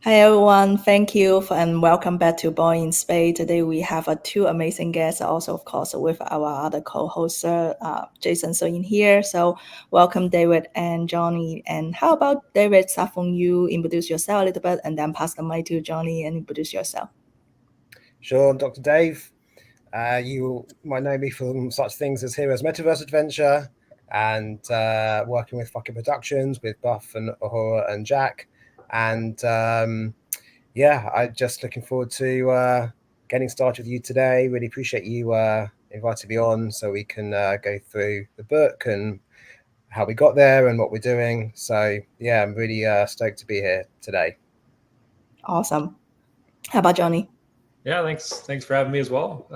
Hi everyone, thank you and welcome back to Born in Space. Today we have two amazing guests, also of course with our other co-host Jason so in here. So welcome David and Johnny. And how about David? Start from you, introduce yourself a little bit, and then pass the mic to Johnny and introduce yourself. Sure, I'm Dr. Dave. You might know me from such things as Heroes Metaverse Adventure and working with Fucking Productions with Buff and Ahura and Jack. And yeah, I'm just looking forward to getting started with you today. Really appreciate you inviting me on so we can go through the book and how we got there and what we're doing. So yeah, I'm really stoked to be here today. Awesome. How about Johnny? Yeah, thanks for having me as well.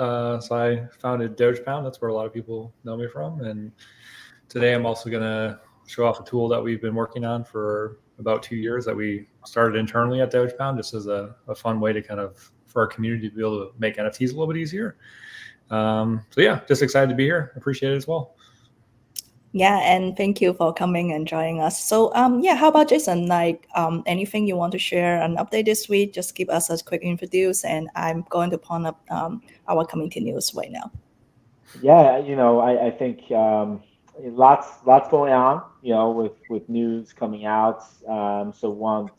So I founded Dogepound. That's where a lot of people know me from. And today I'm also going to show off a tool that we've been working on for about 2 years that we started internally at Dogepound, just as a fun way to for our community to be able to make NFTs a little bit easier. So yeah, just excited to be here. Appreciate it as well. Yeah, and thank you for coming and joining us. So yeah, how about Jason? Anything you want to share an update this week? Just give us a quick introduce, and I'm going to pawn up our community news right now. Yeah, I think lots going on, with news coming out. So once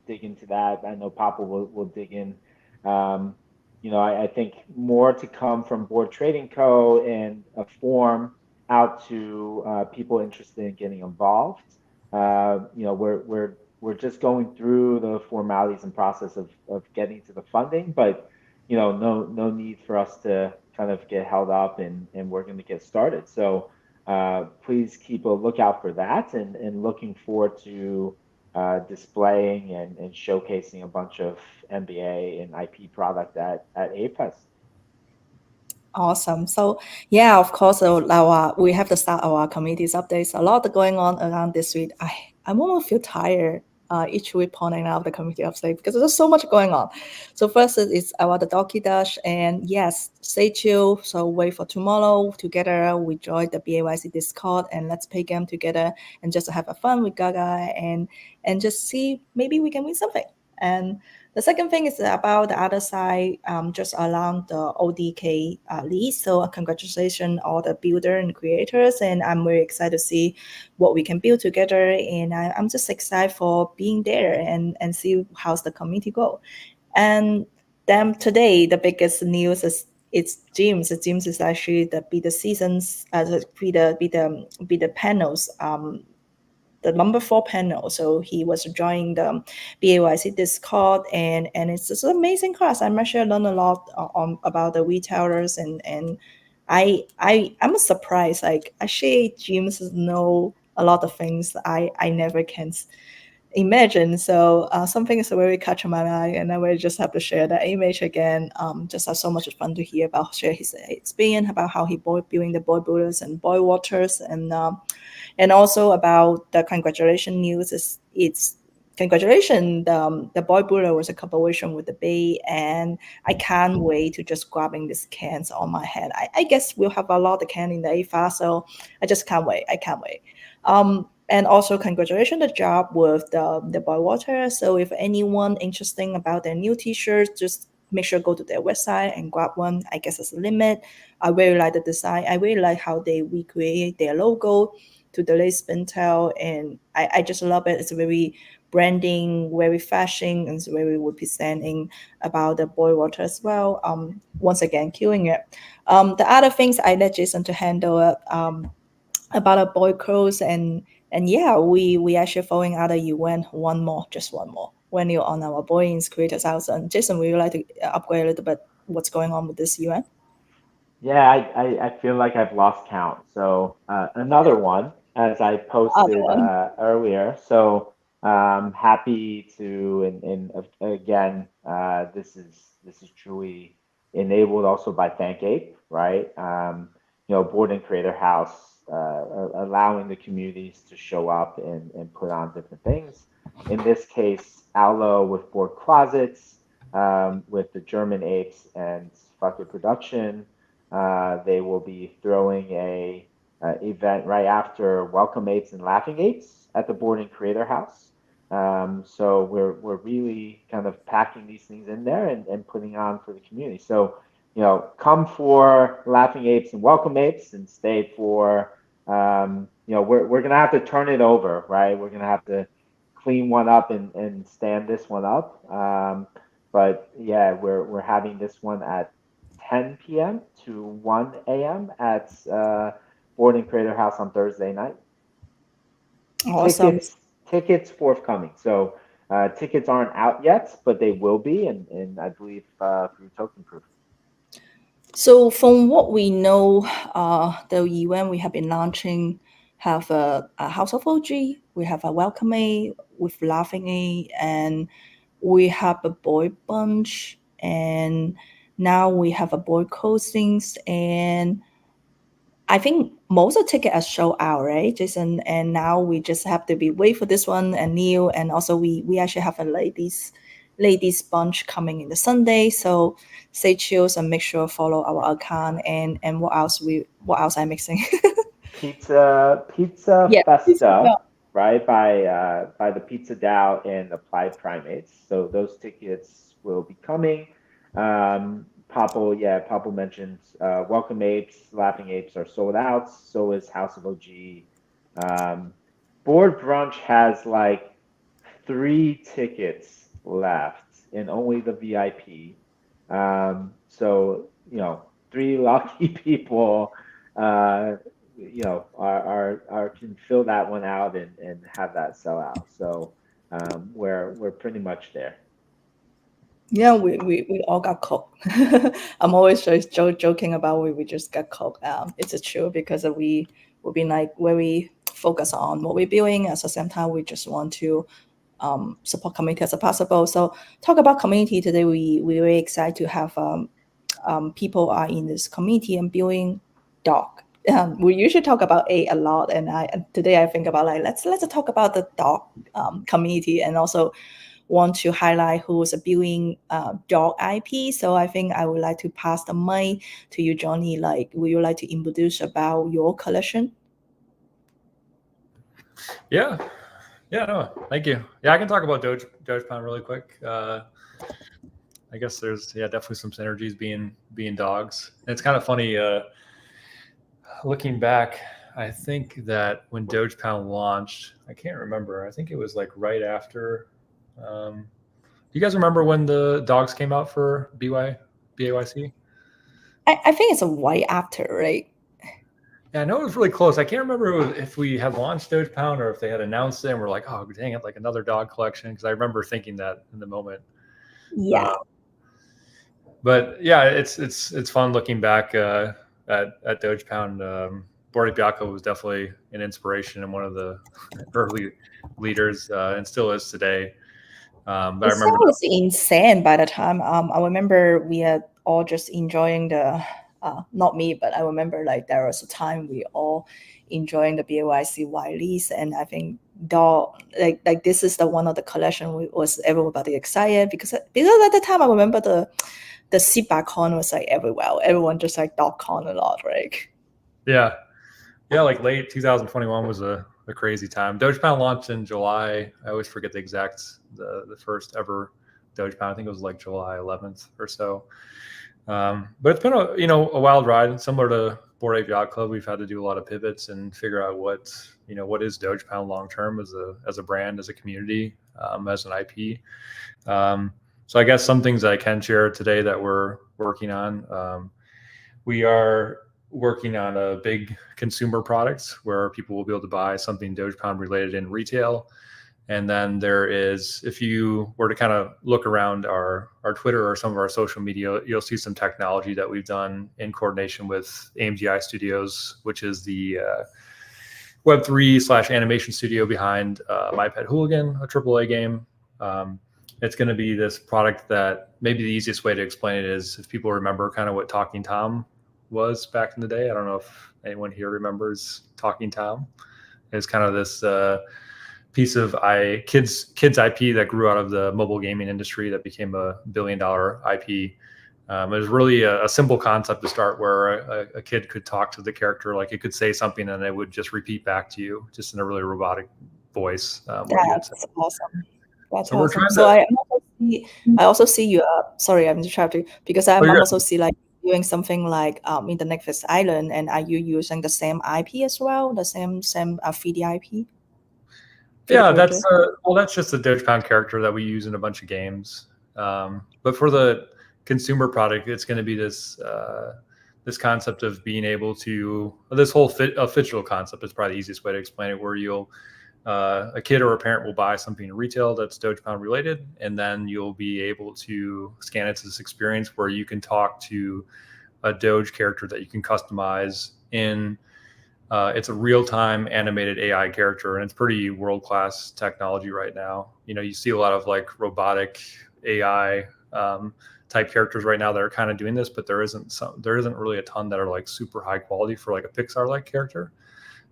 dig into that. I know Papa will dig in. Um, I think more to come from Board Trading Co. and a form out to people interested in getting involved. We're just going through the formalities and process of getting to the funding, but no need for us to kind of get held up, and we're going to get started. So please keep a lookout for that, and looking forward to displaying and showcasing a bunch of MBA and IP product at Apes. Awesome. So yeah, of course, we have to start our communities updates. A lot going on around this week. I almost feel tired each week pointing out the community update because there's so much going on. So first is about the Donkey Dash, and yes, stay chill. So wait for tomorrow. Together we join the BAYC Discord and let's play game together and just have a fun with Gaga and just see maybe we can win something. And the second thing is about the other side, just around the ODK lead. So congratulations all the builder and creators, and I'm very excited to see what we can build together. And I'm just excited for being there and see how's the community go. And then today, the biggest news is it's James. James is actually be the seasons, be the panels the number 4 panel. So he was joining the BAYC Discord, and it's just an amazing class. I'm actually learned a lot about the retailers, and I'm surprised. Like actually, James know a lot of things I never can imagine. So something is very catching my eye, and I will just have to share that image again. Just have so much fun to hear about share his experience about how he building the boy builders and boy waters, and also about the congratulation news. It's congratulations. The boy builder was a collaboration with the Bay, and I can't wait to just grabbing these cans on my head. I guess we'll have a lot of can in the AFA, so I just can't wait. I can't wait. And also congratulations the job with the boy water. So if anyone interesting about their new t-shirts, just make sure go to their website and grab one. I guess it's a limit. I really like the design. I really like how they recreate their logo to the late Spintel, and I just love it. It's very branding, very fashion, and it's very representing about the boy water as well. Once again, killing it. The other things I let Jason to handle it. About a boy clothes, and yeah, we actually following other event one more, just one more. When you're on our Boeing's Creators House, and Jason, would you like to upgrade a little bit what's going on with this event? Yeah, I feel like I've lost count. So another one, as I Other posted one. earlier. So happy to, and again, this is truly enabled also by ThankApe, right? Board and Creator House, allowing the communities to show up and put on different things. In this case, Allo with Board Closets, with the German Apes and Fucker Production. They will be throwing a event right after Welcome Apes and Laughing Apes at the Board and Creator House. So we're really kind of packing these things in there and putting on for the community. So, come for Laughing Apes and Welcome Apes, and stay for, we're gonna have to turn it over, right? We're gonna have to clean one up and stand this one up. But yeah, we're having this one at 10 p.m. to 1 a.m. at BoredIn Creator House on Thursday night. Awesome. Tickets forthcoming. So tickets aren't out yet, but they will be, and I believe through Token Proof. So from what we know, the event we have been launching have a House of OG, we have a Welcome A with Laughing A, and we have a boy bunch, and now we have a boy coastings, and I think most of the tickets are sold out, right, Jason? And now we just have to be wait for this one and Neil, and also we actually have a ladies bunch coming in the Sunday. So stay tuned and make sure follow our account. And what else I'm mixing? Pizza Yeah, Festa, pizza. right, by the Pizza DAO and Applied Primates. So those tickets will be coming. Papo mentioned Welcome Apes, Laughing Apes are sold out. So is House of OG. Board Brunch has like 3 tickets left, and only the VIP. So 3 lucky people, are can fill that one out and have that sell out. So we're pretty much there. Yeah, we all got cooked. I'm always just joking about we just got cooked. It's a true because we've been like very focused on what we're doing. At the same time, we just want to support community as possible. So talk about community today. We're very excited to have people are in this community and building dog. We usually talk about a lot, and today I think about like let's talk about the dog community, and also want to highlight who's building dog IP. So I think I would like to pass the mic to you, Johnny. Like, would you like to introduce about your collection? Yeah, no, thank you. Yeah, I can talk about Dogepound really quick. I guess there's definitely some synergies being dogs. And it's kind of funny looking back. I think that when Dogepound launched, I can't remember. I think it was like right after. Do you guys remember when the dogs came out for BAYC? I think it's a white after, right? Yeah, I know it was really close. I can't remember if we had launched Dogepound or if they had announced it and we're like, oh, dang it, like another dog collection. Because I remember thinking that in the moment. Yeah. But yeah, it's fun looking back at Dogepound. Bordy Bianco was definitely an inspiration and one of the early leaders, and still is today. But I remember it was insane by the time. I remember we are all just enjoying the. Not me, but I remember like there was a time we all enjoying the BAYC Wileys, and I think dog like this is the one of the collection was everybody excited because at the time I remember the seatback con was like everywhere. Everyone just like dog con a lot, right? Yeah, like late 2021 was a crazy time. Dogepound launched in July. I always forget the first ever Dogepound. I think it was like July 11th or so. But it's been a wild ride, similar to Bored Ape Yacht Club. We've had to do a lot of pivots and figure out what is Dogepound long term as a brand, as a community, as an IP. So I guess some things I can share today that we're working on. We are working on a big consumer product where people will be able to buy something Dogepound related in retail. And then there is, if you were to kind of look around our Twitter or some of our social media, you'll see some technology that we've done in coordination with AMGI Studios, which is the Web3 / animation studio behind My Pet Hooligan, a AAA game. It's going to be this product that maybe the easiest way to explain it is if people remember kind of what Talking Tom was back in the day. I don't know if anyone here remembers Talking Tom. It's kind of this piece of kids IP that grew out of the mobile gaming industry that became a $1 billion IP. It was really a simple concept to start where a kid could talk to the character, like it could say something and it would just repeat back to you just in a really robotic voice. What you had said. That's awesome. That's So we're awesome. trying So to. I also see you. Sorry, I'm interrupting because I'm Oh, you're also see like doing something like in the Netflix Island, and are you using the same IP as well, the same feed IP? Yeah, that's well, that's just a Dogecoin character that we use in a bunch of games. But for the consumer product, it's going to be this this concept of being able to this whole fictional concept is probably the easiest way to explain it, where you'll a kid or a parent will buy something in retail that's Dogecoin related, and then you'll be able to scan it to this experience where you can talk to a Doge character that you can customize in. It's a real-time animated AI character, and it's pretty world-class technology right now. You know, you see a lot of like robotic AI type characters right now that are kind of doing this, but there isn't really a ton that are like super high quality for like a Pixar-like character.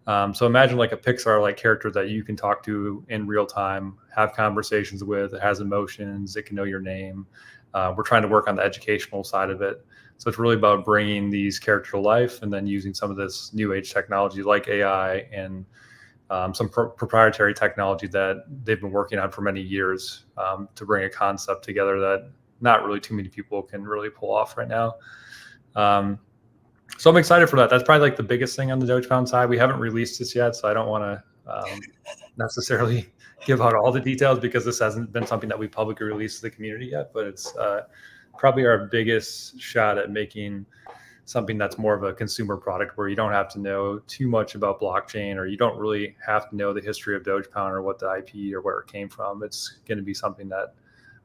So imagine like a Pixar-like character that you can talk to in real time, have conversations with. It has emotions. It can know your name. We're trying to work on the educational side of it. So it's really about bringing these characters to life and then using some of this new age technology like AI and some proprietary technology that they've been working on for many years to bring a concept together that not really too many people can really pull off right now. So I'm excited for that. That's probably like the biggest thing on the Dogecoin side. We haven't released this yet, so I don't want to necessarily give out all the details because this hasn't been something that we publicly released to the community yet, but it's probably our biggest shot at making something that's more of a consumer product where you don't have to know too much about blockchain, or you don't really have to know the history of Dogecoin or what the IP or where it came from. It's going to be something that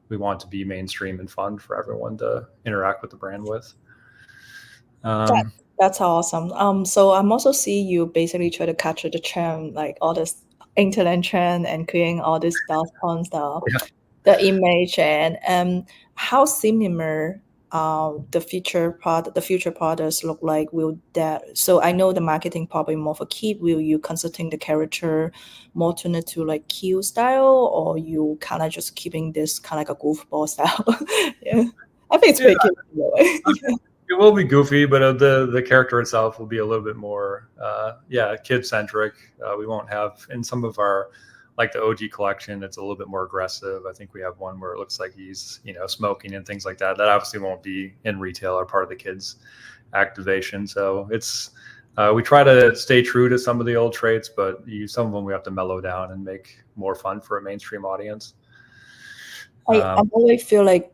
we want to be mainstream and fun for everyone to interact with the brand with. That's awesome. So I'm also seeing you basically try to capture the trend, like all this internet trend and creating all this stuff on stuff. Yeah. The image and how similar the future products look like. Will that? So I know the marketing probably more for kid. Will you consulting the character more tuned to like Q style, or you kind of just keeping this kind of like a goofball style? Yeah, I think it's pretty cute. It will be goofy, but the character itself will be a little bit more, kid centric. We won't have in some of our, like the OG collection, it's a little bit more aggressive. I think we have one where it looks like he's, smoking and things like that. That obviously won't be in retail or part of the kids activation. So it's, we try to stay true to some of the old traits, but some of them we have to mellow down and make more fun for a mainstream audience. I always feel like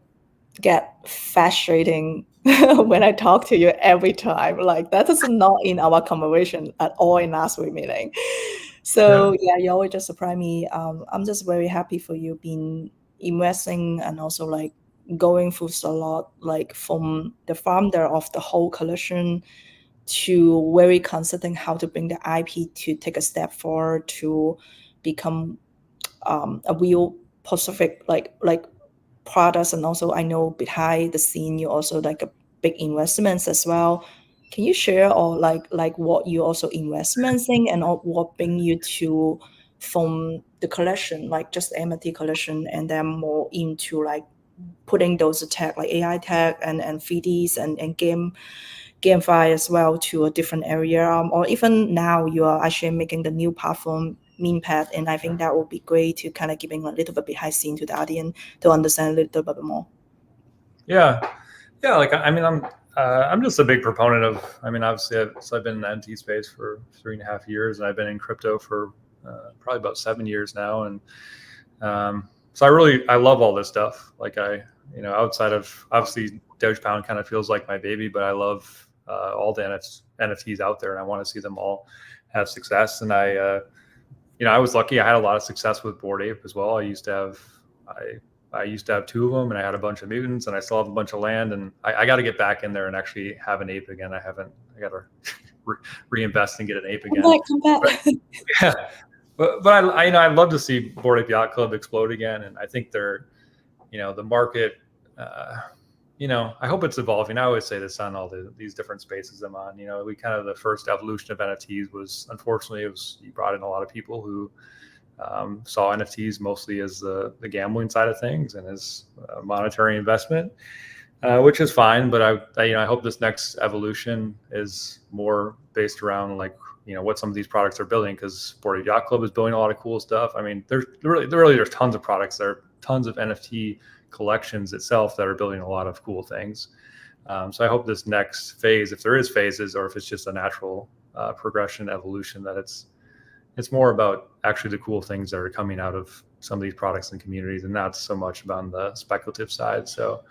get frustrating when I talk to you every time. Like that is not in our conversation at all in last week meeting. So yeah, you always just surprise me. I'm just very happy for you being investing and also like going through a lot, like from the founder of the whole collection to very considering how to bring the IP to take a step forward to become a real Pacific like products. And also I know behind the scene you also like a big investments as well. Can you share or like what you also investments in and what bring you to from the collection, like just MT collection, and then more into like putting those tech like AI tech and 3Ds and GameFi as well to a different area, or even now you are actually making the new platform MemePad, and I think that would be great to kind of giving a little bit behind scene to the audience to understand a little bit more. Yeah. Like I mean, I'm just a big proponent of. I mean, obviously, I've been in the NFT space for 3.5 years, and I've been in crypto for probably about 7 years now, and so I love all this stuff. Like outside of obviously Dogecoin kind of feels like my baby, but I love all the NFTs out there, and I want to see them all have success. And I was lucky. I had a lot of success with Bored Ape as well. I used to have 2 of them, and I had a bunch of mutants, and I still have a bunch of land. And I got to get back in there and actually have an ape again. I got to reinvest and get an ape again. Come back. Yeah, but I love to see Bored Ape Yacht Club explode again, and I think they're, the market. I hope it's evolving. I always say this on all these different spaces I'm on. We kind of the first evolution of NFTs was, unfortunately, you brought in a lot of people who saw NFTs mostly as the gambling side of things and as monetary investment, which is fine. But I hope this next evolution is more based around like, what some of these products are building, because Bored Yacht Club is building a lot of cool stuff. I mean, there's tons of products. There are tons of NFT collections itself that are building a lot of cool things. So I hope this next phase, if there is phases, or if it's just a natural progression, evolution, that it's more about actually the cool things that are coming out of some of these products and communities, and not so much about the speculative side. So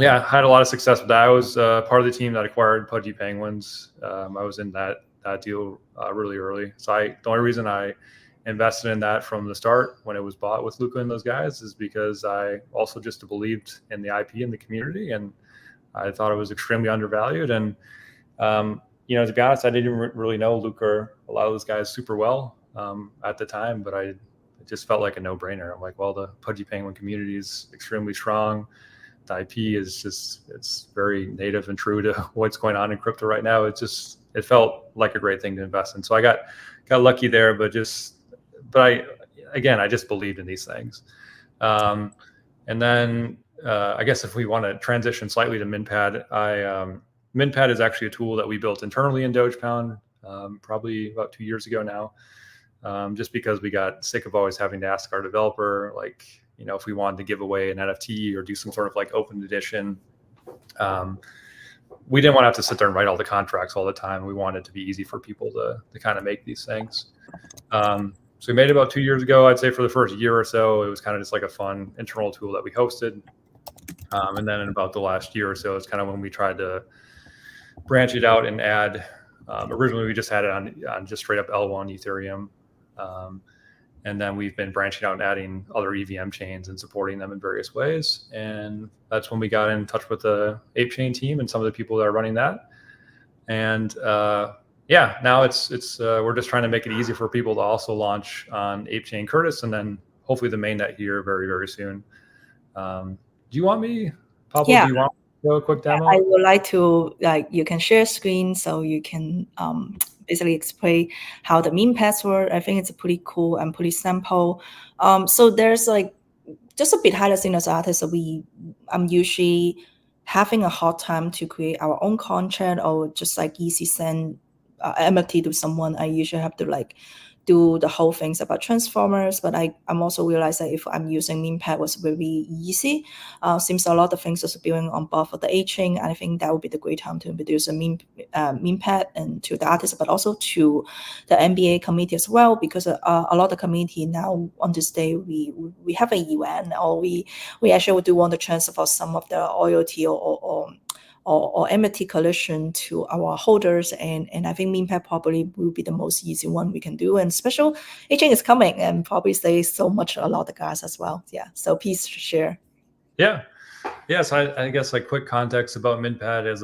yeah, I had a lot of success with that. I was part of the team that acquired Pudgy Penguins. I was in that deal really early. So the only reason I invested in that from the start when it was bought with Luca and those guys is because I also just believed in the IP and the community, and I thought it was extremely undervalued. And to be honest, I didn't really know Luca or a lot of those guys super well at the time, but it just felt like a no-brainer. I'm like, well, the Pudgy Penguin community is extremely strong. The IP is it's very native and true to what's going on in crypto right now. It felt like a great thing to invest in. So I got lucky there, but I just believed in these things. And then I guess if we want to transition slightly to MinPad, MinPad is actually a tool that we built internally in Dogepound probably about 2 years ago now, just because we got sick of always having to ask our developer, like, if we wanted to give away an NFT or do some sort of like open edition. We didn't want to have to sit there and write all the contracts all the time. We wanted it to be easy for people to kind of make these things. So we made it about 2 years ago. I'd say for the first year or so, it was kind of just like a fun internal tool that we hosted. And then in about the last year or so, it's kind of when we tried to branch it out and add, originally we just had it on just straight up L1 Ethereum. And then we've been branching out and adding other EVM chains and supporting them in various ways. And that's when we got in touch with the Ape Chain team and some of the people that are running that. And now it's we're just trying to make it easy for people to also launch on Ape Chain Curtis, and then hopefully the mainnet here very, very soon. Do you want me, Pablo? Yeah. Do you want to do a quick demo? I would like to, you can share screen so you can basically explain how the meme pads work. I think it's pretty cool and pretty simple. So there's just a bit behind the scenes as artists. I'm usually having a hard time to create our own content or just easy send NFT to someone. I usually have to do the whole things about transformers, but I'm also realized that if I'm using MemePad was very easy. Seems a lot of things are building on both of the A chain, and I think that would be the great time to introduce a MemePad and to the artists, but also to the NBA community as well, because a lot of community now on this day we have an event, or we actually do want to transfer some of the loyalty or NFT collection to our holders, and I think MemePad probably will be the most easy one we can do. And special aging is coming, and probably say so much a lot of guys as well. Yeah, so please share. Yeah. So I guess quick context about MinPad is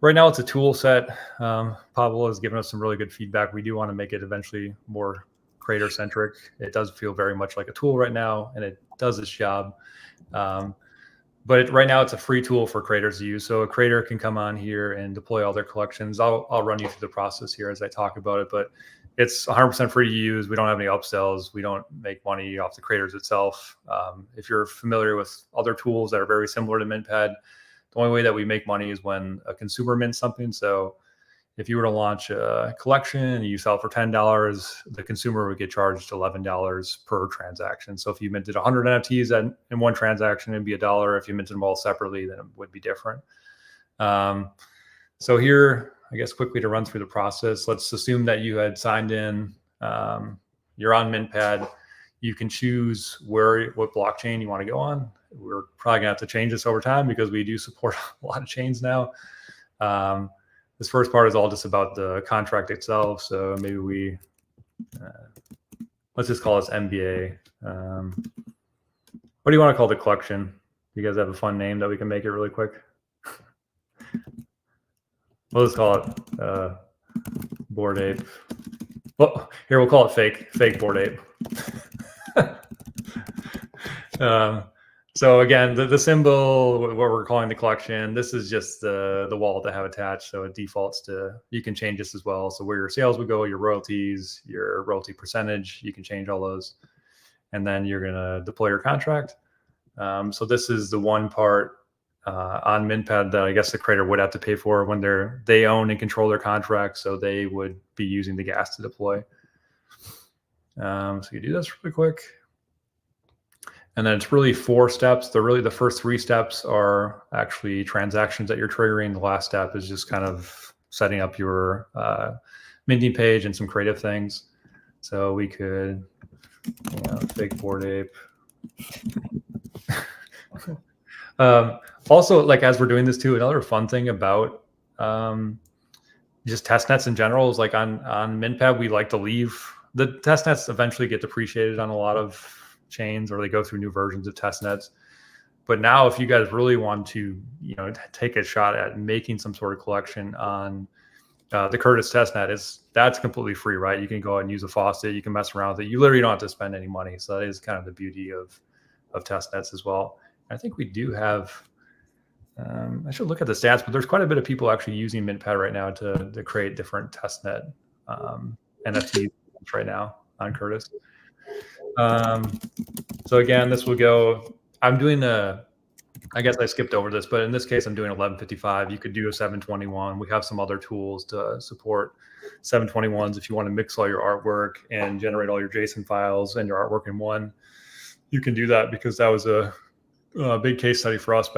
right now it's a tool set. Pablo has given us some really good feedback. We do want to make it eventually more creator centric. It does feel very much like a tool right now, and it does its job. But right now it's a free tool for creators to use. So a creator can come on here and deploy all their collections. I'll run you through the process here as I talk about it, but it's 100% free to use. We don't have any upsells. We don't make money off the creators itself. If you're familiar with other tools that are very similar to MintPad, the only way that we make money is when a consumer mints something. So if you were to launch a collection and you sell for $10, the consumer would get charged $11 per transaction. So if you minted 100 NFTs in one transaction, it'd be $1. If you minted them all separately, then it would be different. So here, I guess quickly to run through the process, let's assume that you had signed in, you're on MintPad. You can choose what blockchain you want to go on. We're probably gonna have to change this over time because we do support a lot of chains now. This first part is all just about the contract itself. So maybe we, let's just call this MBA. What do you want to call the collection? You guys have a fun name that we can make it really quick? We'll just call it Bored Ape. Well, here we'll call it fake Bored Ape. So again, the symbol, what we're calling the collection, this is just the wallet that I have attached. So it defaults to, you can change this as well. So where your sales would go, your royalties, your royalty percentage, you can change all those. And then you're going to deploy your contract. So this is the one part on MintPad that I guess the creator would have to pay for when they own and control their contract, so they would be using the gas to deploy. So you do this really quick. And then it's really 4 steps. The first 3 steps are actually transactions that you're triggering. The last step is just kind of setting up your minting page and some creative things. So we could, fake Bored Ape. Also, like as we're doing this too, another fun thing about just testnets in general is like on MintPad, we like to leave the testnets eventually get depreciated on a lot of chains, or they go through new versions of testnets. But now if you guys really want to, take a shot at making some sort of collection on the Curtis testnet, that's completely free, right? You can go and use a faucet, you can mess around with it. You literally don't have to spend any money. So that is kind of the beauty of testnets as well. I think we do have, I should look at the stats, but there's quite a bit of people actually using MintPad right now to create different testnet NFTs right now on Curtis. So again, this will go, I'm doing I guess I skipped over this, but in this case, I'm doing 1155. You could do a 721. We have some other tools to support 721s. If you want to mix all your artwork and generate all your JSON files and your artwork in one, you can do that, because that was a big case study for us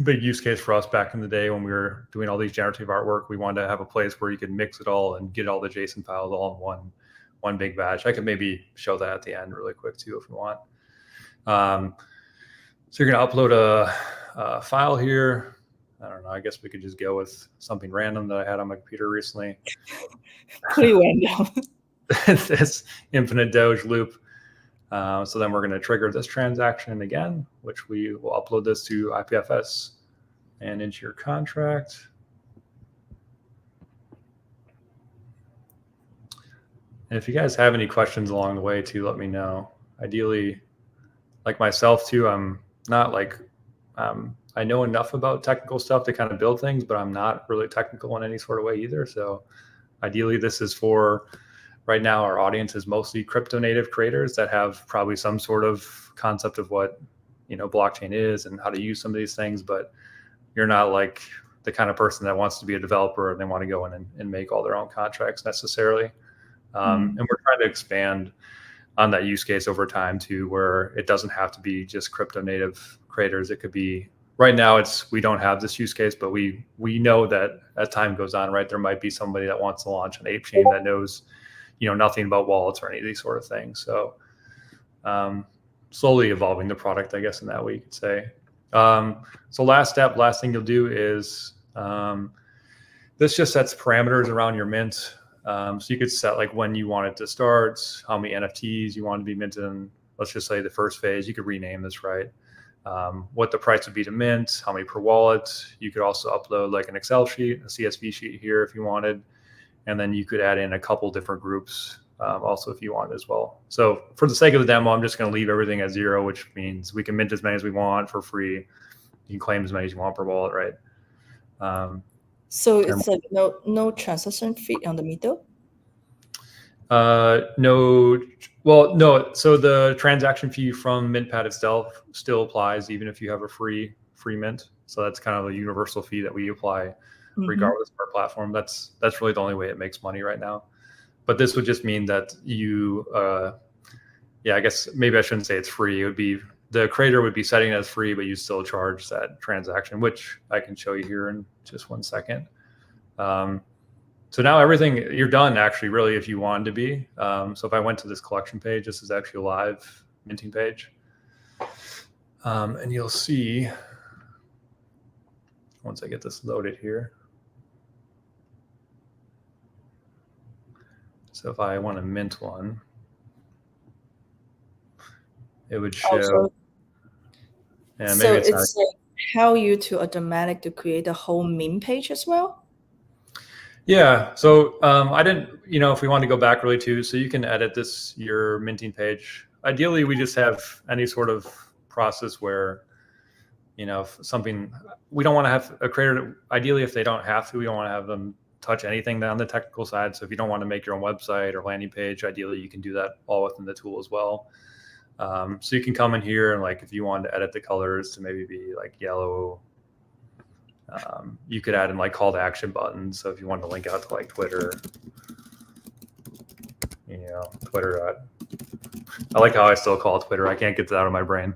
big use case for us back in the day when we were doing all these generative artwork. We wanted to have a place where you could mix it all and get all the JSON files all in one big batch. I could maybe show that at the end really quick too, if you want. So you're going to upload a file here. I don't know. I guess we could just go with something random that I had on my computer recently. Pretty random. This infinite Doge loop. So then we're going to trigger this transaction again, which we will upload this to IPFS and into your contract. And if you guys have any questions along the way too, let me know. Ideally, like myself too, I'm not like, I know enough about technical stuff to kind of build things, but I'm not really technical in any sort of way either. So ideally this is for, right now our audience is mostly crypto native creators that have probably some sort of concept of what, blockchain is and how to use some of these things, but you're not like the kind of person that wants to be a developer and they want to go in and make all their own contracts necessarily. And we're trying to expand on that use case over time too, where it doesn't have to be just crypto native creators. It could be, right now we don't have this use case, but we know that as time goes on, right, there might be somebody that wants to launch an ape chain that knows, nothing about wallets or any of these sort of things. So slowly evolving the product, I guess, in that way you could say. So last thing you'll do is this just sets parameters around your mint. So you could set like when you want it to start, how many NFTs you want to be minted in. Let's just say the first phase. You could rename this, right? What the price would be to mint, how many per wallet. You could also upload like an Excel sheet, a CSV sheet here if you wanted. And then you could add in a couple different groups also if you want as well. So for the sake of the demo, I'm just going to leave everything at 0, which means we can mint as many as we want for free. You can claim as many as you want per wallet, right? So it's like no transaction fee on the middle? No. Well, no. So the transaction fee from MintPad itself still applies even if you have a free mint. So that's kind of a universal fee that we apply regardless of our platform. That's really the only way it makes money right now. But this would just mean that you, I guess maybe I shouldn't say it's free. It would be, the creator would be setting it as free, but you still charge that transaction, which I can show you here in just 1 second. So now everything, you're done actually, really, if you wanted to be. So if I went to this collection page, this is actually a live minting page. And you'll see, once I get this loaded here. So if I want to mint one, it would show. And maybe so it's like how you to automatic to create a whole mint page as well? Yeah. So I didn't, if we want to go back really too, so you can edit your minting page. Ideally, we just have any sort of process where, if something, we don't want to have a creator, ideally, if they don't have to, we don't want to have them touch anything on the technical side. So if you don't want to make your own website or landing page, ideally, you can do that all within the tool as well. So you can come in here and like if you wanted to edit the colors to maybe be like yellow, you could add in like call to action buttons. So if you wanted to link out to like Twitter, Twitter. I like how I still call it Twitter. I can't get that out of my brain.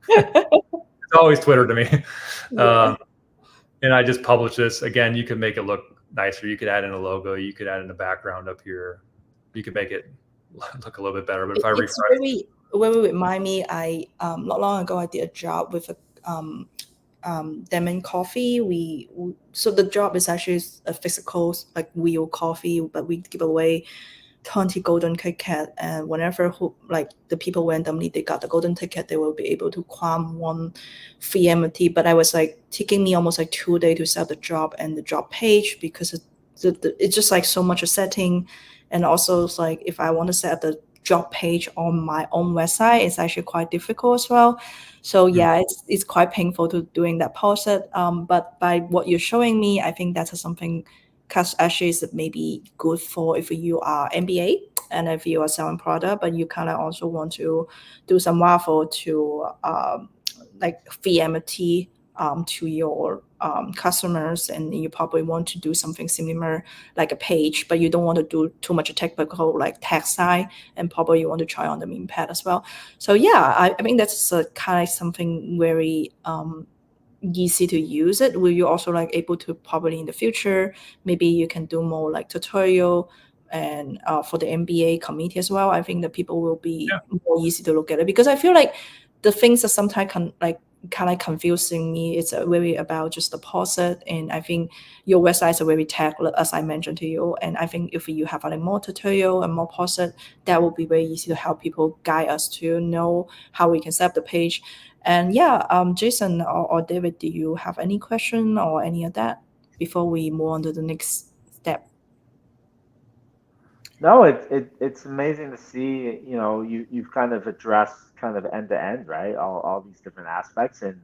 It's always Twitter to me. Yeah. And I just publish this. Again, you can make it look nicer. You could add in a logo. You could add in a background up here. You could make it look a little bit better. But if I refresh, very remind me. I not long ago I did a job with a Demon Coffee. So the job is actually a physical like real coffee, but we give away 20 golden ticket, and whenever the people randomly they got the golden ticket, they will be able to claim one free MT. But I was like taking me almost like 2 days to set the job and the job page because it's just like so much a setting, and also it's like if I want to set the job page on my own website, it's actually quite difficult as well. So yeah, it's quite painful to doing that process. But by what you're showing me, I think that's something because actually is maybe good for if you are MBA and if you are selling product, but you kind of also want to do some raffle to like free MT to your customers, and you probably want to do something similar like a page, but you don't want to do too much technical like text side, and probably you want to try on the meme pad as well. So yeah, I think that's kind of something very easy to use it. Will you also like able to probably in the future, maybe you can do more like tutorial and for the MBA community as well? I think that people will be more easy to look at it, because I feel like the things that sometimes kind of confusing me, it's really about just the process. And I think your websites are very tech, as I mentioned to you. And I think if you have like more tutorial and more process, that will be very easy to help people guide us to know how we can set up the page. And yeah, Jason or David, do you have any question or any of that before we move on to the next step? No, it's amazing to see. You've kind of addressed kind of end to end, right? All these different aspects, and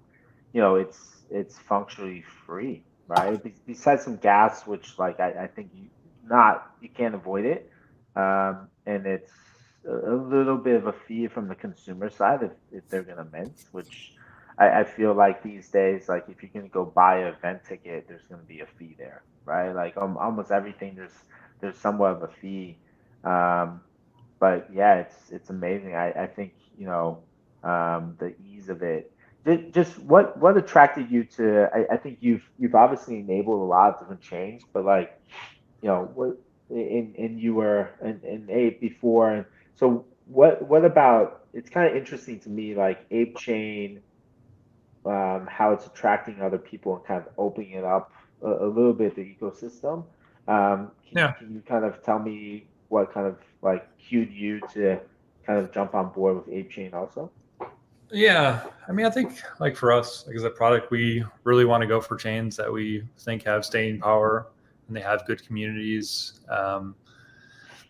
it's functionally free, right? Besides some gas, which like I think you can't avoid it, and it's a little bit of a fee from the consumer side if they're gonna mint, which I feel like these days, like if you're gonna go buy an event ticket, there's gonna be a fee there, right? Like almost everything there's somewhat of a fee. But yeah, it's amazing. I think the ease of it. Just what attracted you to? I think you've obviously enabled a lot of different chains, but like what and you were in Ape before, and so what about? It's kind of interesting to me, like Ape Chain, how it's attracting other people and kind of opening it up a little bit the ecosystem. Can you kind of tell me what kind of like cued you to kind of jump on board with Ape Chain also? Yeah, I mean, I think like for us, like as a product, we really want to go for chains that we think have staying power and they have good communities.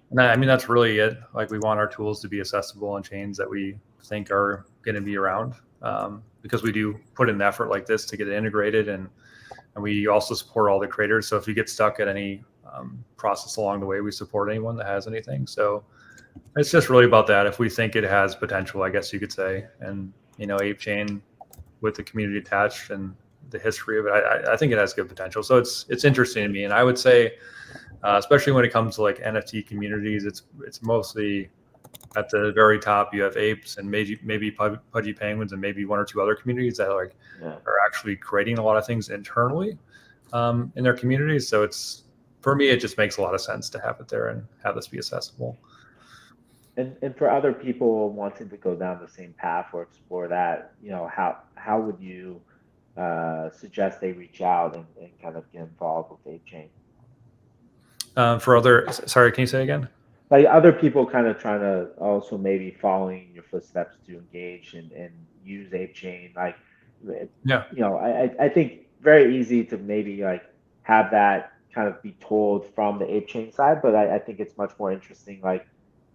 And I mean, that's really it. Like we want our tools to be accessible on chains that we think are going to be around, because we do put in effort like this to get it integrated, and we also support all the creators. So if you get stuck at any process along the way, we support anyone that has anything. So it's just really about that. If we think it has potential, I guess you could say, and Ape Chain with the community attached and the history of it, I think it has good potential. So it's interesting to me, and I would say, especially when it comes to like NFT communities, it's mostly at the very top. You have Apes and maybe Pudgy Penguins and maybe one or two other communities that are actually creating a lot of things internally in their communities. So for me, it just makes a lot of sense to have it there and have this be accessible. And for other people wanting to go down the same path or explore that, how would you suggest they reach out and kind of get involved with Ape Chain? Sorry, can you say again? Like other people kind of trying to also maybe following your footsteps to engage and use Ape Chain. Like, I think very easy to maybe like have that kind of be told from the Ape Chain side, but I think it's much more interesting, like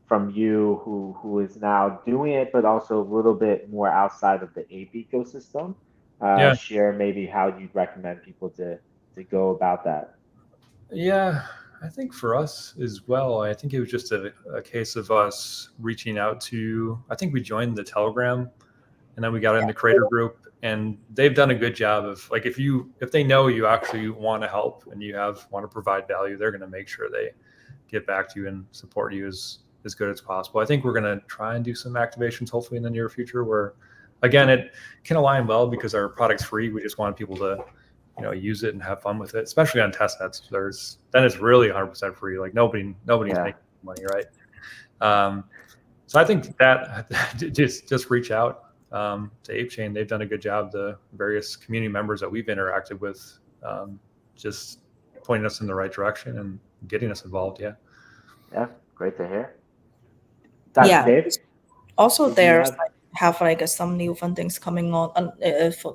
from you who is now doing it, but also a little bit more outside of the Ape ecosystem. Share maybe how you'd recommend people to go about that. Yeah, I think for us as well, I think it was just a case of us reaching out to, I think we joined the Telegram and then we got in the creator group, and they've done a good job of like, if they know you actually want to help and you want to provide value, they're going to make sure they get back to you and support you as good as possible. I think we're going to try and do some activations hopefully in the near future where, again, it can align well because our product's free. We just want people to, use it and have fun with it, especially on test nets. Then it's really 100% free. Like nobody's making money, right? So I think that just reach out to ApeChain. They've done a good job. The various community members that we've interacted with, just pointing us in the right direction and getting us involved. Yeah, great to hear. Dr. Dave? Also, there's some new fundings coming on.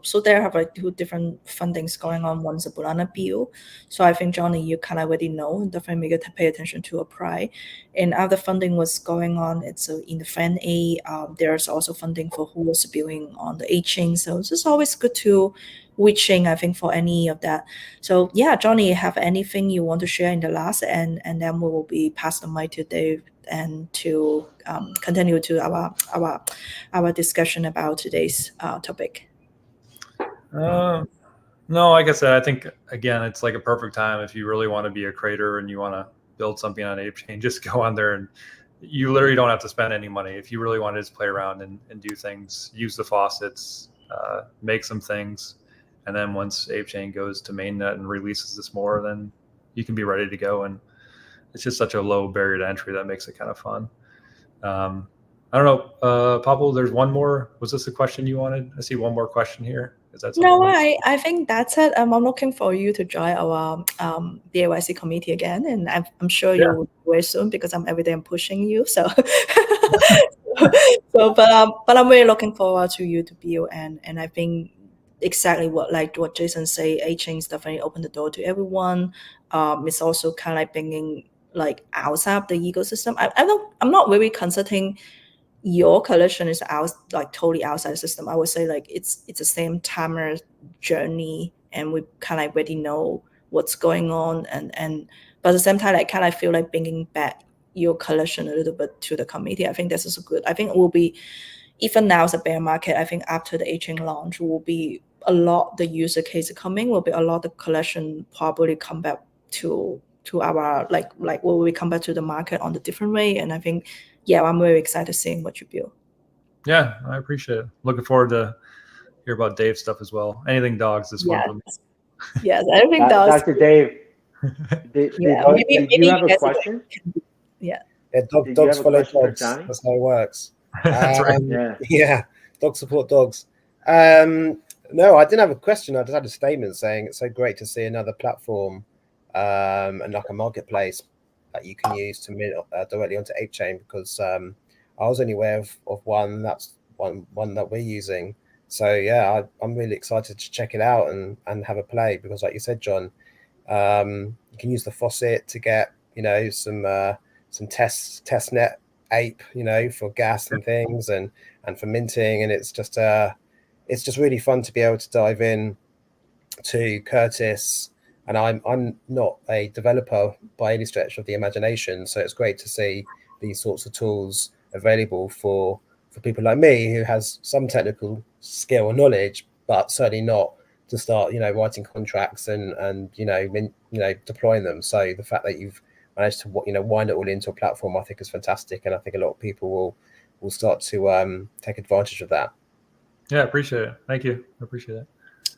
So there have like 2 different fundings going on. One's a Banana Bill. So I think, Johnny, you kind of already know, definitely make to pay attention to apply. And other funding was going on. It's in the Fan A. There's also funding for who was building on the ApeChain. So it's just always good to reaching, I think, for any of that. So yeah, Johnny, have anything you want to share in the last, and then we will be pass the mic to Dave and to continue to our discussion about today's topic. No, like I said, I think again, it's like a perfect time if you really want to be a creator and you want to build something on ApeChain, just go on there and you literally don't have to spend any money. If you really want to just play around and do things, use the faucets, make some things. And then once ApeChain goes to mainnet and releases this more, then you can be ready to go. And it's just such a low barrier to entry that makes it kind of fun. I don't know, Pablo, there's one more. Was this a question you wanted? I see one more question here. Is that something? No, I think that's it. I'm looking for you to join our BAYC committee again, and I'm sure you will very soon because every day I'm pushing you. So, but I'm really looking forward to you to build, and I think exactly what Jason say. ApeChain is definitely open the door to everyone. It's also kind of like bringing like outside of the ecosystem. I'm not really considering your collection is totally outside the system. I would say like it's the same timer journey, and we kind of already know what's going on, and but at the same time I kind of feel like bringing back your collection a little bit to the committee. I think this is good. I think it will be, even now it's a bear market, I think after the ApeChain launch will be a lot the user case coming, will be a lot of collection probably come back to our like will we come back to the market on the different way. And I think I'm very excited seeing what you build. Yeah, I appreciate it. Looking forward to hear about Dave's stuff as well. Anything dogs is fun for me. Yes, anything dogs. Dr. Dave, did you have a question? Yeah. Dogs follow dogs. That's how it works. That's right. Yeah, dogs support dogs. No, I didn't have a question. I just had a statement saying it's so great to see another platform and like a marketplace that you can use to mint directly onto ApeChain, because I was only aware of one. That's one that we're using. So yeah, I'm really excited to check it out and have a play, because like you said, John, you can use the faucet to get some test net ape for gas and things and for minting, and it's just really fun to be able to dive in to Curtis. And I'm not a developer by any stretch of the imagination, so it's great to see these sorts of tools available for people like me who has some technical skill and knowledge, but certainly not to start writing contracts and deploying them. So the fact that you've managed to wind it all into a platform, I think is fantastic, and I think a lot of people will start to take advantage of that. Yeah, appreciate it. Thank you. I appreciate it.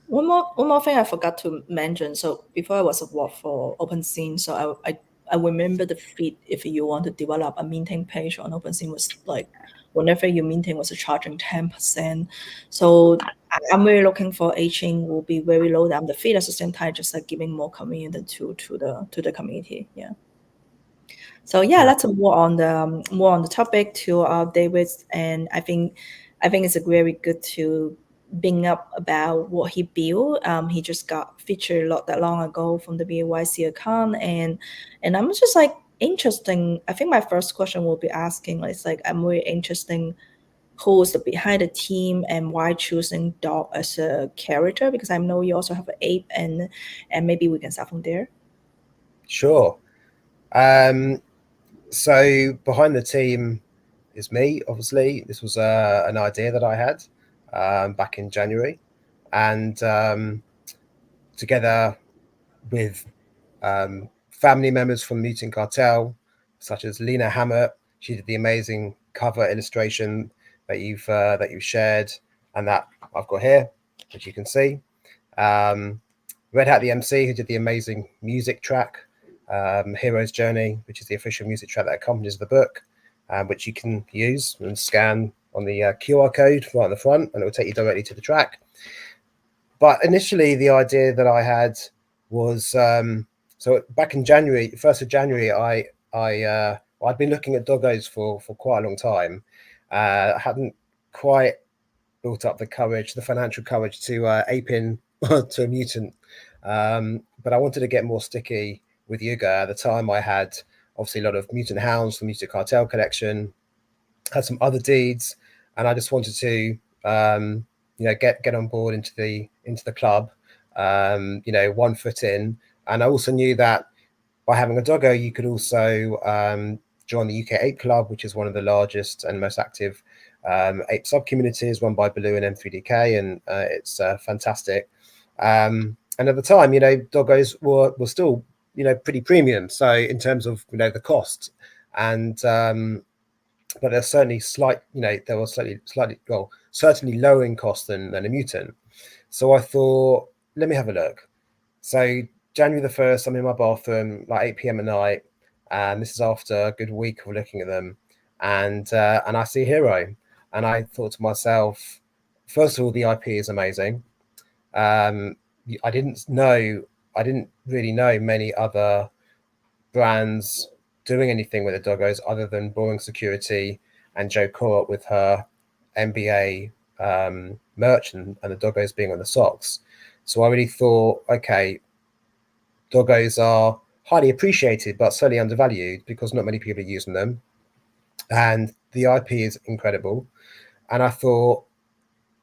One more thing I forgot to mention. So before I was work for OpenSea, so I remember the feed if you want to develop a minting page on OpenSea was like whenever your minting was charging 10%. So I'm really looking for ApeChain will be very low down the feed at the same time, just like giving more convenience to the community. Yeah. So let's move on the topic to David, and I think it's a very good to bring up about what he built. He just got featured not that long ago from the BAYC account, and I'm just like interesting. I think my first question will be asking, it's like I'm really interested who's behind the team and why choosing dog as a character, because I know you also have an ape, and maybe we can start from there. Sure. So behind the team is me, obviously. This was an idea that I had back in January, and together with family members from Mutant Cartel, such as Lena Hammett. She did the amazing cover illustration that you've shared, and that I've got here, which you can see. Red Hat the MC, who did the amazing music track, Hero's Journey, which is the official music track that accompanies the book, which you can use and scan on the QR code right on the front, and it will take you directly to the track. But initially, the idea that I had was so back in January, 1st of January, I'd been looking at doggos for quite a long time. I hadn't quite built up the courage, the financial courage to ape in to a mutant. But I wanted to get more sticky with Yuga. At the time, I had obviously a lot of mutant hounds from Mutant Cartel collection, had some other deeds, and I just wanted to get on board into the club, 1 foot in. And I also knew that by having a doggo, you could also join the UK Ape Club, which is one of the largest and most active ape sub communities run by Baloo and M3DK, and it's fantastic. And at the time, doggos were still pretty premium. So in terms of the cost, and but they're certainly certainly lower in cost than a mutant. So I thought, let me have a look. So January the 1st, I'm in my bathroom, like 8 p.m. at night, and this is after a good week of looking at them, and I see Hero, and I thought to myself, first of all, the IP is amazing. I didn't really know many other brands doing anything with the doggos other than Boring Security and Joe Court with her NBA merch and the doggos being on the socks. So I really thought, okay, doggos are highly appreciated but certainly undervalued because not many people are using them, and the IP is incredible. And I thought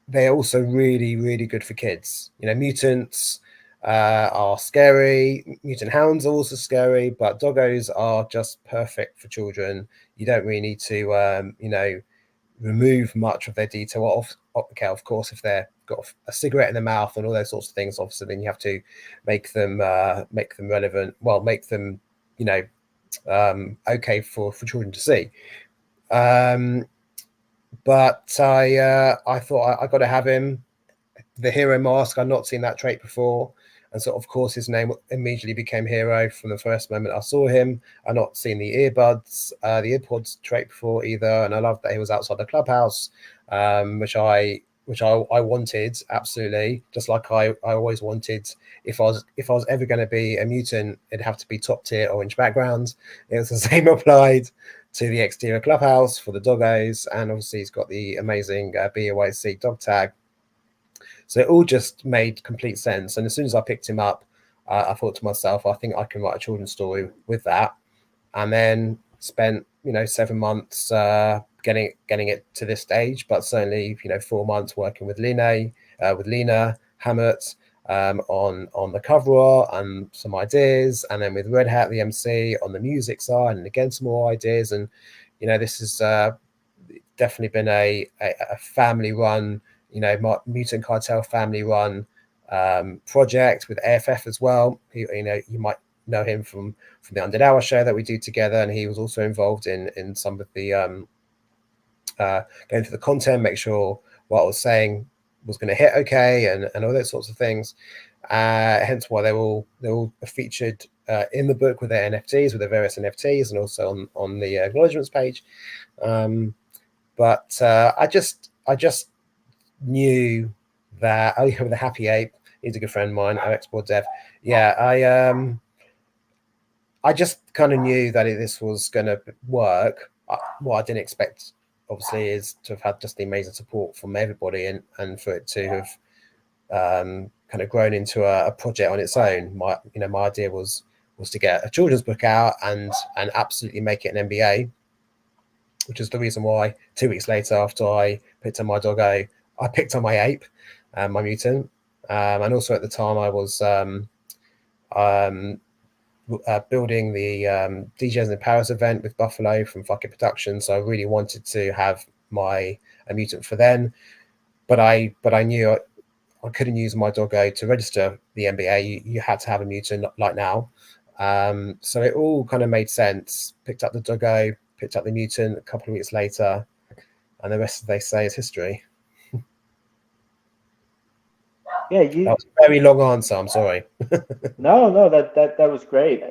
they're also really, really good for kids. Mutants are scary. Mutant hounds are also scary, but doggos are just perfect for children. You don't really need to, remove much of their detail off. Okay, of course, if they've got a cigarette in their mouth and all those sorts of things, obviously, then you have to make them relevant. Well, make them, okay for children to see. But I thought I got to have him. The Hero mask, I'd not seen that trait before. And so, of course, his name immediately became Hero from the first moment I saw him. I'd not seen the earpods trait before either. And I loved that he was outside the clubhouse, which I wanted, absolutely. Just like I always wanted, if I was ever going to be a mutant, it'd have to be top tier orange background. It was the same applied to the exterior clubhouse for the doggos. And obviously he's got the amazing BOYC dog tag. So it all just made complete sense. And as soon as I picked him up, I thought to myself, I think I can write a children's story with that. And then spent, 7 months getting it to this stage, but certainly, 4 months working with Lena Hammett on the cover art and some ideas, and then with Red Hat the MC on the music side, and again some more ideas. And this has definitely been a family run, my Mutant Cartel family run project with AFF as well. You might know him from the 100 Hour show that we do together, and he was also involved in some of the going through the content, make sure what I was saying was going to hit okay, and all those sorts of things. Hence why they're all featured in the book with their NFTs, with their various NFTs, and also on the acknowledgements page. But I just knew that with the Happy Ape, he's a good friend of mine, our export dev. Yeah, I just kind of knew that this was going to work. What I didn't expect, obviously, is to have had just the amazing support from everybody, and for it to have kind of grown into a project on its own. My idea was to get a children's book out and absolutely make it an MBA, which is the reason why 2 weeks later, after I picked up my doggo, I picked up my ape, my mutant. And also at the time I was building the DJs in the Paris event with Buffalo from Fuck It Productions. So I really wanted to have a mutant for then, but I knew I couldn't use my doggo to register the NBA. You had to have a mutant like now. So it all kind of made sense. Picked up the doggo, picked up the mutant a couple of weeks later, and the rest, they say, is history. Yeah, that was a very long answer. I'm sorry. No, that was great.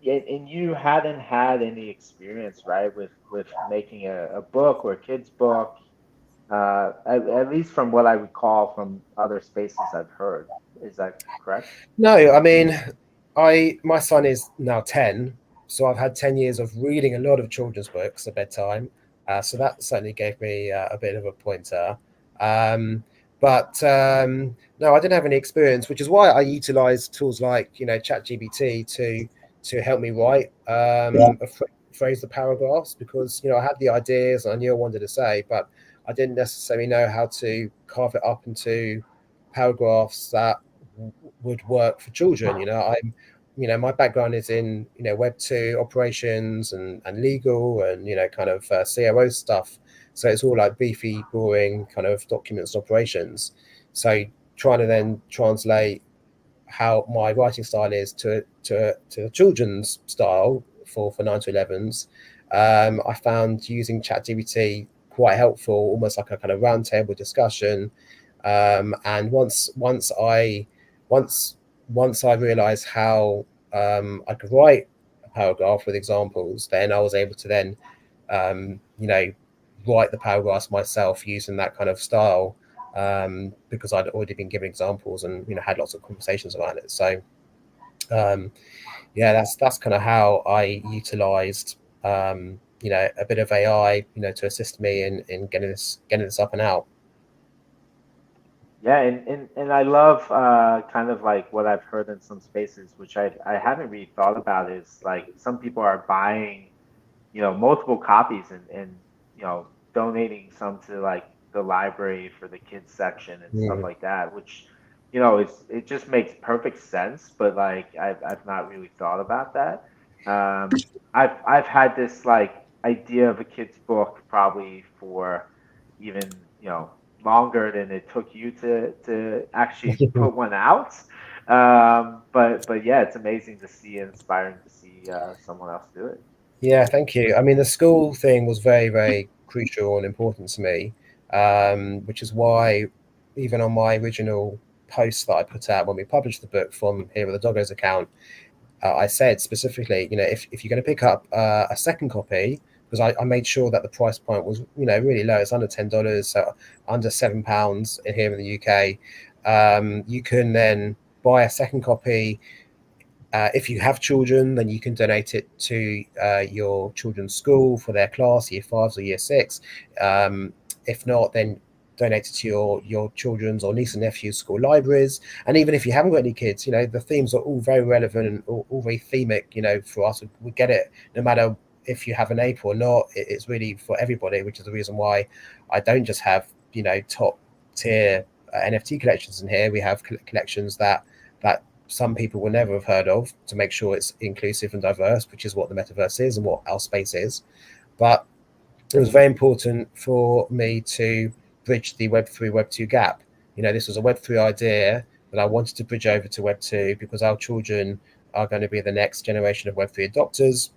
And you hadn't had any experience, right, with making a book or a kid's book, at least from what I recall from other spaces I've heard. Is that correct? No, I mean, my son is now 10, so I've had 10 years of reading a lot of children's books at bedtime. So that certainly gave me a bit of a pointer. But no, I didn't have any experience, which is why I utilized tools like, ChatGPT to help me write, phrase the paragraphs, because, I had the ideas and I knew I wanted to say, but I didn't necessarily know how to carve it up into paragraphs that would work for children. My background is in Web 2 operations and legal and kind of CRO stuff. So it's all like beefy, boring kind of documents and operations. So trying to then translate how my writing style is to the children's style for 9 to 11s, I found using ChatGPT quite helpful, almost like a kind of roundtable discussion. And once I realized how I could write a paragraph with examples, then I was able to then write the paragraphs myself using that kind of style, because I'd already been given examples and had lots of conversations around it. So that's kind of how I utilized a bit of AI to assist me in getting this up and out. Yeah, and I love kind of like what I've heard in some spaces, which I haven't really thought about, is like some people are buying, multiple copies and donating some to like the library for the kids section and stuff like that, which it just makes perfect sense. But like I've not really thought about that. I've had this like idea of a kid's book probably for even longer than it took you to actually put one out. But yeah, it's amazing to see and inspiring to see someone else do it. Yeah, thank you. I mean, the school thing was very, very crucial and important to me, which is why even on my original post that I put out when we published the book from Here Are the Doggos account, I said specifically, if you're going to pick up a second copy, because I made sure that the price point was, really low. It's under $10, so under £7 here in the UK. You can then buy a second copy. If you have children, then you can donate it to your children's school for their class, year 5s or year 6. If not, then donate it to your children's or niece and nephew's school libraries. And even if you haven't got any kids, the themes are all very relevant and all very themic, for us. We get it no matter if you have an ape or not. It's really for everybody, which is the reason why I don't just have, top tier NFT collections in here. We have collections that some people will never have heard of, to make sure it's inclusive and diverse, which is what the metaverse is and what our space is. But it was very important for me to bridge the Web3, Web2 gap. This was a Web3 idea that I wanted to bridge over to Web2, because our children are going to be the next generation of Web3 adopters.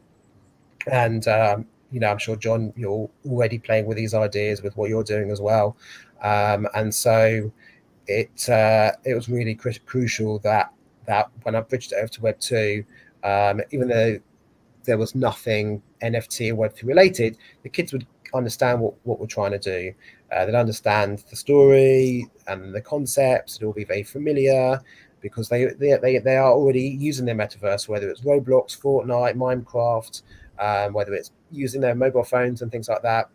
And, I'm sure, John, you're already playing with these ideas with what you're doing as well. And so it was really crucial that when I bridged it over to Web 2, even though there was nothing NFT or Web 3 related, the kids would understand what we're trying to do. They'd understand the story and the concepts. It'll all be very familiar, because they are already using their metaverse, whether it's Roblox, Fortnite, Minecraft, whether it's using their mobile phones and things like that.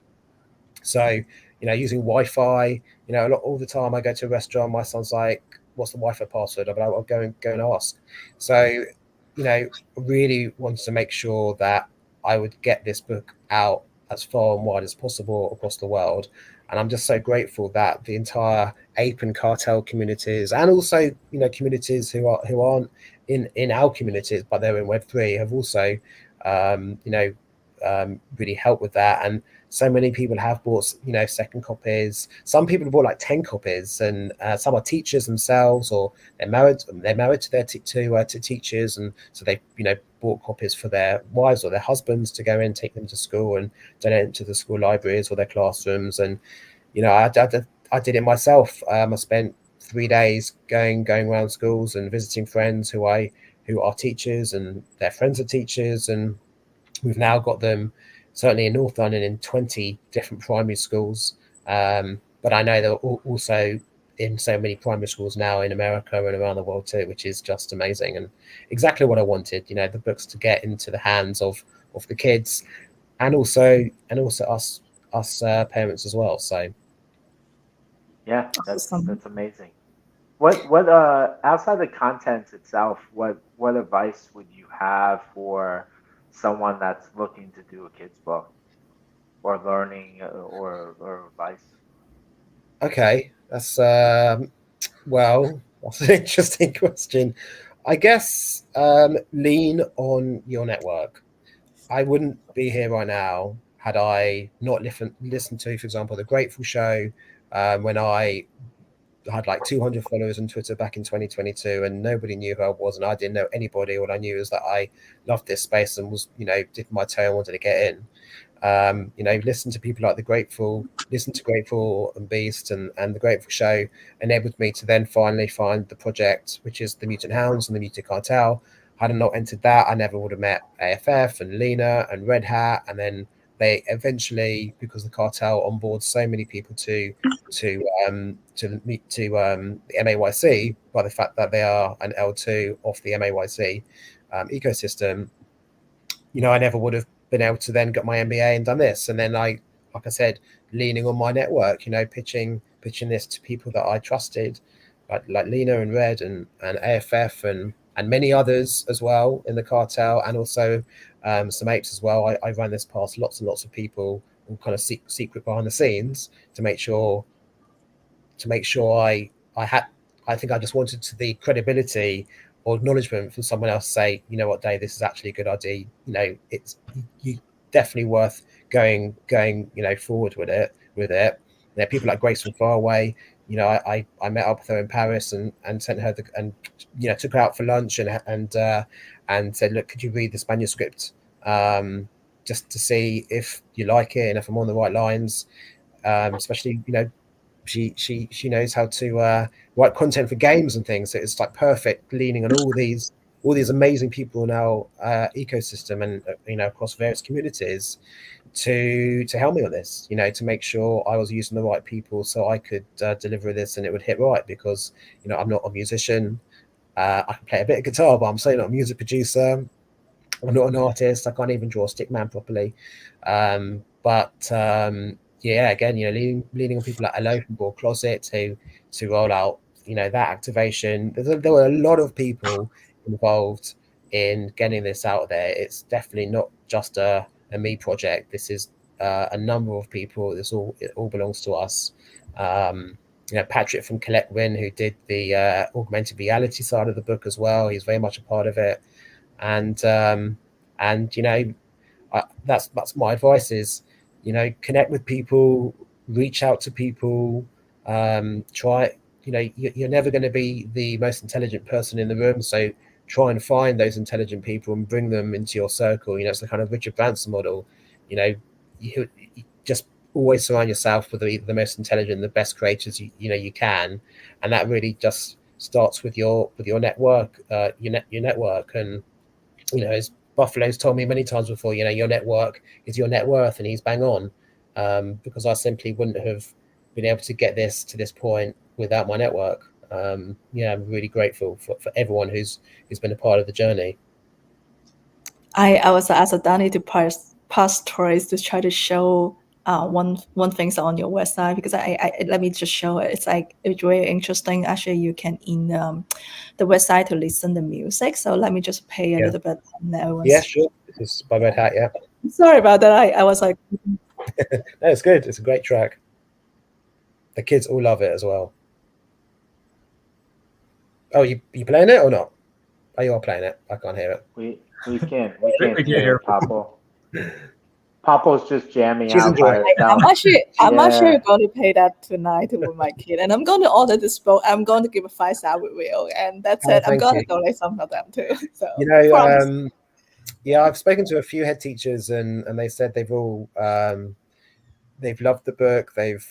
So, using Wi-Fi, all the time I go to a restaurant, my son's like, what's the Wi-Fi password? I'll go and ask. So, really wanted to make sure that I would get this book out as far and wide as possible across the world. And I'm just so grateful that the entire ape and cartel communities, and also, communities who aren't in our communities, but they're in Web3, have also really helped with that. And so many people have bought second copies. Some people have bought like 10 copies, and some are teachers themselves, or they're married to their to teachers, and so they bought copies for their wives or their husbands to go in, take them to school and donate them to the school libraries or their classrooms. And I did it myself. I spent 3 days going around schools and visiting friends who are teachers, and their friends are teachers, and we've now got them certainly in North London in 20 different primary schools. But I know they're also in so many primary schools now in America and around the world too, which is just amazing, and exactly what I wanted. The books to get into the hands of the kids, and also us parents as well. So yeah, that's Awesome. amazing. What outside the content itself, what advice would you have for someone that's looking to do a kids book, or learning, or advice? okay, that's well, that's an interesting question. I guess lean on your network. I wouldn't be here right now had I not listened to, for example, the Grateful Show, when I had like 200 followers on Twitter back in 2022, and nobody knew who I was, and I didn't know anybody. All I knew is that I loved this space and was, dipping my toe and wanted to get in. Listen to people like listen to Grateful and Beast and the Grateful Show enabled me to then finally find the project, which is the Mutant Hounds and the Mutant Cartel. Had I not entered that, I never would have met AFF and Lena and Red Hat, and then they eventually, because the cartel onboards so many people to the MAYC, by the fact that they are an L2 of the MAYC ecosystem, I never would have been able to then get my MBA and done this. And then like I said, leaning on my network, pitching this to people that I trusted, like Lena and Red and AFF and many others as well in the cartel, and also some apes as well. I ran this past lots and lots of people, all kind of secret behind the scenes, to make sure I think I just wanted the credibility or acknowledgement from someone else to say, what, Dave, this is actually a good idea. It's you definitely worth going forward with it. People like Grace from Far Away. I met up with her in Paris and sent her took her out for lunch and said, look, could you read this manuscript, just to see if you like it and if I'm on the right lines, especially she knows how to write content for games and things. So it's like perfect, leaning on all these amazing people in our ecosystem and across various communities to help me on this. To make sure I was using the right people so I could deliver this and it would hit right, because I'm not a musician. I can play a bit of guitar, but I'm certainly not a music producer. I'm not an artist. I can't even draw a stick man properly. Yeah, again, leaning on people like Hello from Board Closet to roll out, that activation. There were a lot of people involved in getting this out there. It's definitely not just a me project. This is a number of people. It all belongs to us. Patrick from Collect Win, who did the augmented reality side of the book as well. He's very much a part of it. And that's my advice is, connect with people, reach out to people, try, you're never going to be the most intelligent person in the room. So try and find those intelligent people and bring them into your circle. It's the kind of Richard Branson model. You just always surround yourself with the most intelligent, the best creators you can. And that really just starts with your network, your network. And as Buffalo's told me many times before, your network is your net worth, and he's bang on, because I simply wouldn't have been able to get this to this point without my network. I'm really grateful for everyone who's been a part of the journey. I was asked Danny to pass toys to try to show one things on your website, because I let me just show it. It's very interesting. Actually, you can in the website to listen to music. So let me just play a little bit. Yeah, sure. This is by Red Hat. Yeah. Sorry about that. I was like. No, it's good. It's a great track. The kids all love it as well. Oh, you playing it or not? Oh, you are playing it. I can't hear it. We can't hear hear Papo. Papo's just jamming She's out by enjoying it. herself. I'm actually Yeah. going to play that tonight with my kid, and I'm going to order this book. I'm going to give a 5-star review, and that's Oh, it. I'm thank going you. to donate some of them too. So You know, promise. yeah, I've spoken to a few head teachers, and they said they've all they've loved the book. They've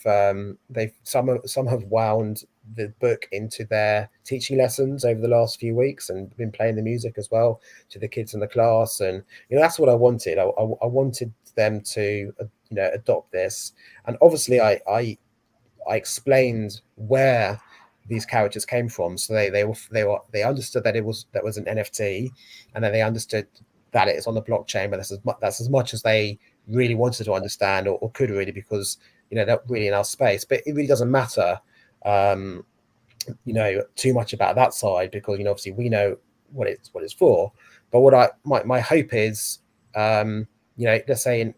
some have wound the book into their teaching lessons over the last few weeks and been playing the music as well to the kids in the class. And that's what I wanted. I wanted them to adopt this. And obviously I explained where these characters came from, so they understood that that was an NFT, and then they understood that it's on the blockchain. But that's as much as they really wanted to understand or could really, because they're not really in our space. But it really doesn't matter too much about that side, because obviously we know what it's for. But what my hope is, let's say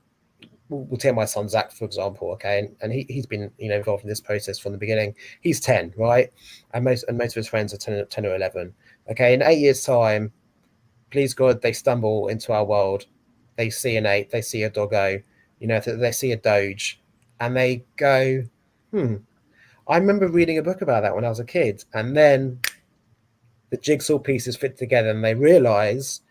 we'll take my son Zach, for example, okay, and he's been involved in this process from the beginning. He's 10, right? And most of his friends are 10 or 11. Okay, in 8 years' time, please God, they stumble into our world, they see an ape, they see a doggo, they see a doge, and they go, I remember reading a book about that when I was a kid. And then the jigsaw pieces fit together, and they realize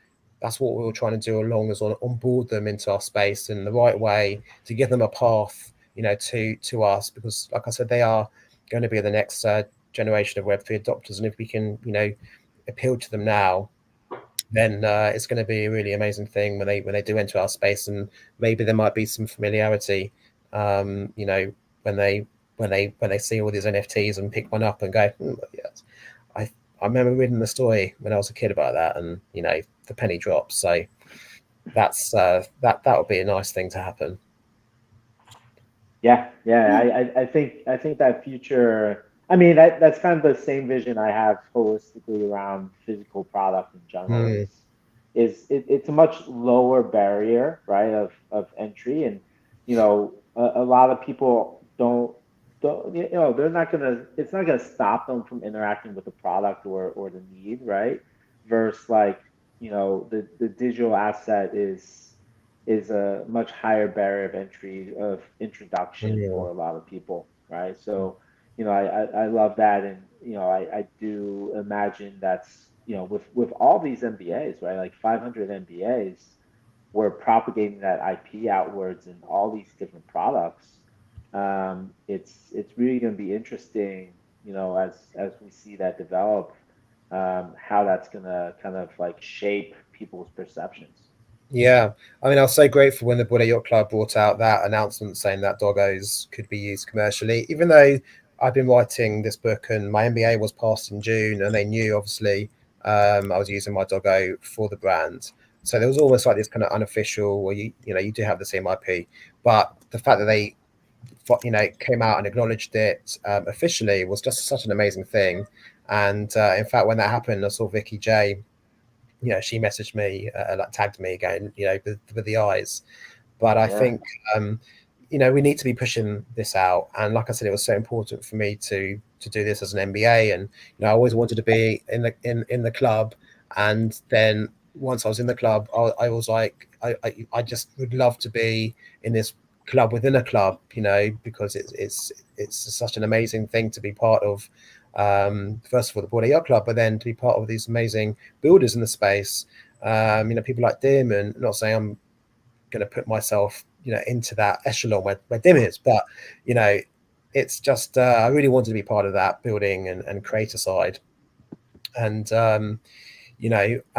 that's what we were trying to do along, is onboard them into our space in the right way, to give them a path, to us, because like I said, they are going to be the next generation of Web3 adopters. And if we can, appeal to them now, then it's going to be a really amazing thing when they do enter our space. And maybe there might be some familiarity, when they see all these NFTs and pick one up and go, yes, I remember reading the story when I was a kid about that, and the penny drops. So that's that would be a nice thing to happen. Yeah. I think that future. I mean, that's kind of the same vision I have holistically around physical product in general. It's a much lower barrier, right, of entry, and a lot of people don't they're not gonna it's not gonna stop them from interacting with the product or the need, right? Versus like the digital asset is a much higher barrier of entry, of introduction for a lot of people, right? So I love that, and I do imagine that's with all these MBAs, right? Like 500 MBAs, we're propagating that IP outwards in all these different products. It's really going to be interesting, as we see that develop, how that's going to kind of like shape people's perceptions. Yeah, I mean, I was so grateful when the Bored Yacht Club brought out that announcement saying that doggos could be used commercially, even though I've been writing this book and my MBA was passed in June, and they knew obviously I was using my doggo for the brand. So there was almost like this kind of unofficial, where you do have the same IP, but the fact that they came out and acknowledged it officially was just such an amazing thing. And in fact, when that happened, I saw Vicky J. She messaged me, like tagged me again, with the eyes. But I think, we need to be pushing this out. And like I said, it was so important for me to do this as an MBA. And I always wanted to be in the club. And then once I was in the club, I was like, I just would love to be in this club within a club, because it's such an amazing thing to be part of. First of all, the Bored Yacht Club, but then to be part of these amazing builders in the space. People like Dim, and not saying I'm going to put myself, into that echelon where Dim is, but it's just I really wanted to be part of that building and creator side, and and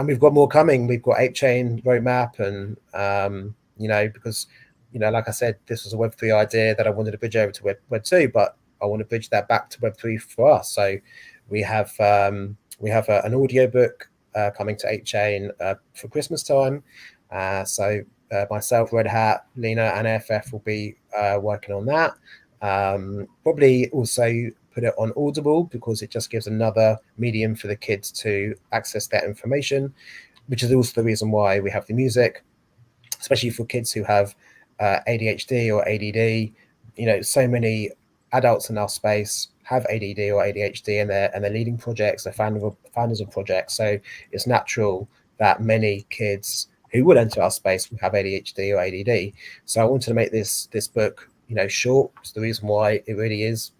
we've got more coming. We've got Ape Chain roadmap, and because like I said, this was a Web3 idea that I wanted to bridge over to Web2, but I want to bridge that back to Web3 for us. So we have an audio book coming to Ape Chain for Christmas time. So myself, Red Hat, Lena, and AFF will be working on that. Probably also put it on Audible, because it just gives another medium for the kids to access that information, which is also the reason why we have the music, especially for kids who have ADHD or ADD. So many adults in our space have ADD or ADHD, and they're leading projects, they're founders of projects. So it's natural that many kids who would enter our space will have ADHD or ADD. So I wanted to make this book, short. It's the reason why it really is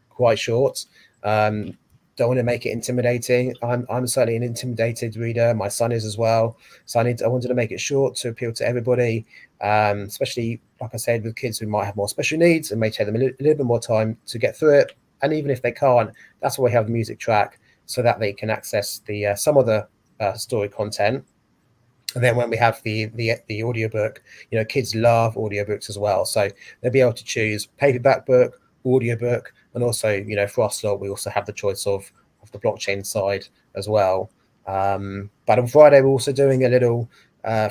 quite short. Don't want to make it intimidating. I'm certainly an intimidated reader. My son is as well. So I wanted to make it short to appeal to everybody, especially, like I said, with kids who might have more special needs and may take them a little bit more time to get through it. And even if they can't, that's why we have the music track, so that they can access the some of the story content. And then when we have the audiobook, kids love audiobooks as well. So they'll be able to choose paperback book, audiobook, and also, for us lot, we also have the choice of the blockchain side as well. But on Friday, we're also doing a little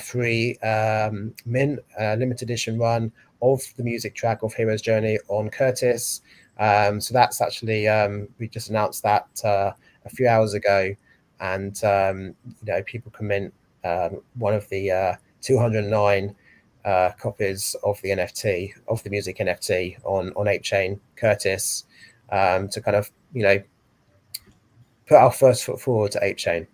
free mint limited edition run of the music track of Hero's Journey on Curtis. So that's actually, we just announced that a few hours ago, and people can mint one of the 209 copies of the NFT, of the music NFT on Ape Chain Curtis, to kind of put our first foot forward to Ape Chain.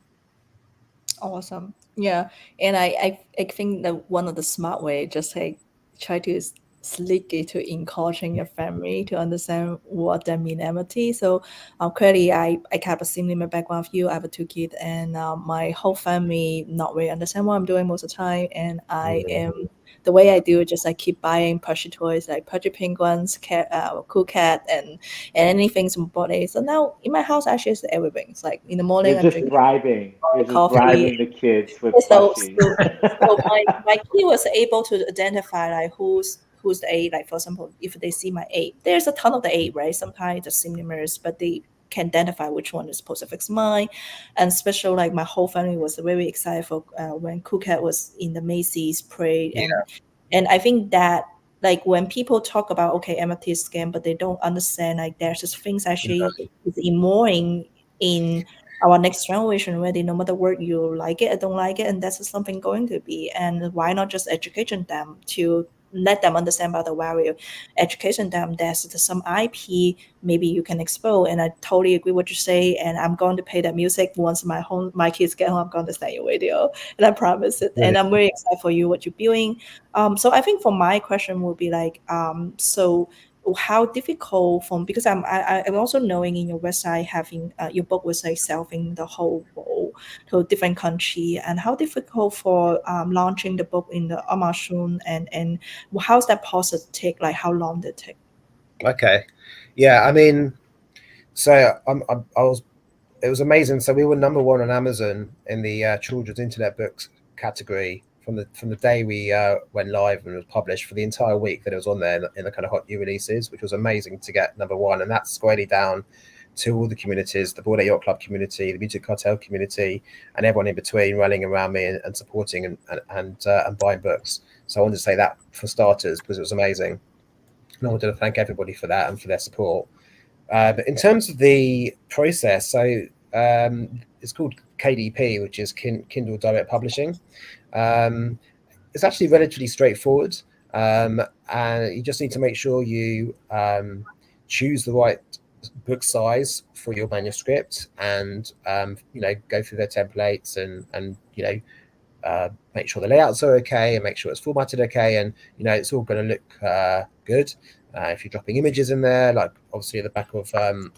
Awesome. Yeah. And I think that one of the smart way, just like try to slick it to encouraging your family to understand what that mean empathy. So clearly I have a similar background of you. I have 2 kids, and my whole family not really understand what I'm doing most of the time. And I am, the way I do it, just I keep buying plushie toys like plushie penguins, cool cat, and anything from body. So now in my house actually it's everything. It's like in the morning You're just bribing. You're just coffee. bribing the kids with So plushies. my kid was able to identify like who's the ape. Like for example, if they see my ape, there's a ton of the ape, right? Sometimes the similar, but they can identify which one is Pacific Smile. And especially like my whole family was very excited for when Cool Cat was in the Macy's parade. And I think that like when people talk about empathy is scam, but they don't understand like there's just things actually is ignoring in our next generation already. No matter what you like it or don't like it, and that's something going to be. And why not just education them to let them understand about the value, education them there's some IP maybe you can expose. And I totally agree what you say, and I'm going to play that music once my kids get home. I'm going to send you a video, and I promise it. And I'm very excited for you what you're doing. So I think for my question would be like, so how difficult because I'm also knowing in your website having your book was like selling the whole world to different country, and how difficult for launching the book in the Amazon, and how's that process take, like how long did it take? Okay, yeah, I mean, so it was amazing. So we were #1 on Amazon in the children's internet books category from the day we went live and was published, for the entire week that it was on there in the kind of hot new releases, which was amazing to get #1. And that's squarely down to all the communities, the Bored Yacht Club community, the Music Cartel community, and everyone in between rallying around me and supporting and buying books. So I wanted to say that for starters, because it was amazing. And I wanted to thank everybody for that and for their support. But in terms of the process, so it's called KDP, which is Kindle Direct Publishing. It's actually relatively straightforward, and you just need to make sure you choose the right book size for your manuscript, and go through their templates and make sure the layouts are okay, and make sure it's formatted okay, and it's all going to look good. If you're dropping images in there, like obviously the back of the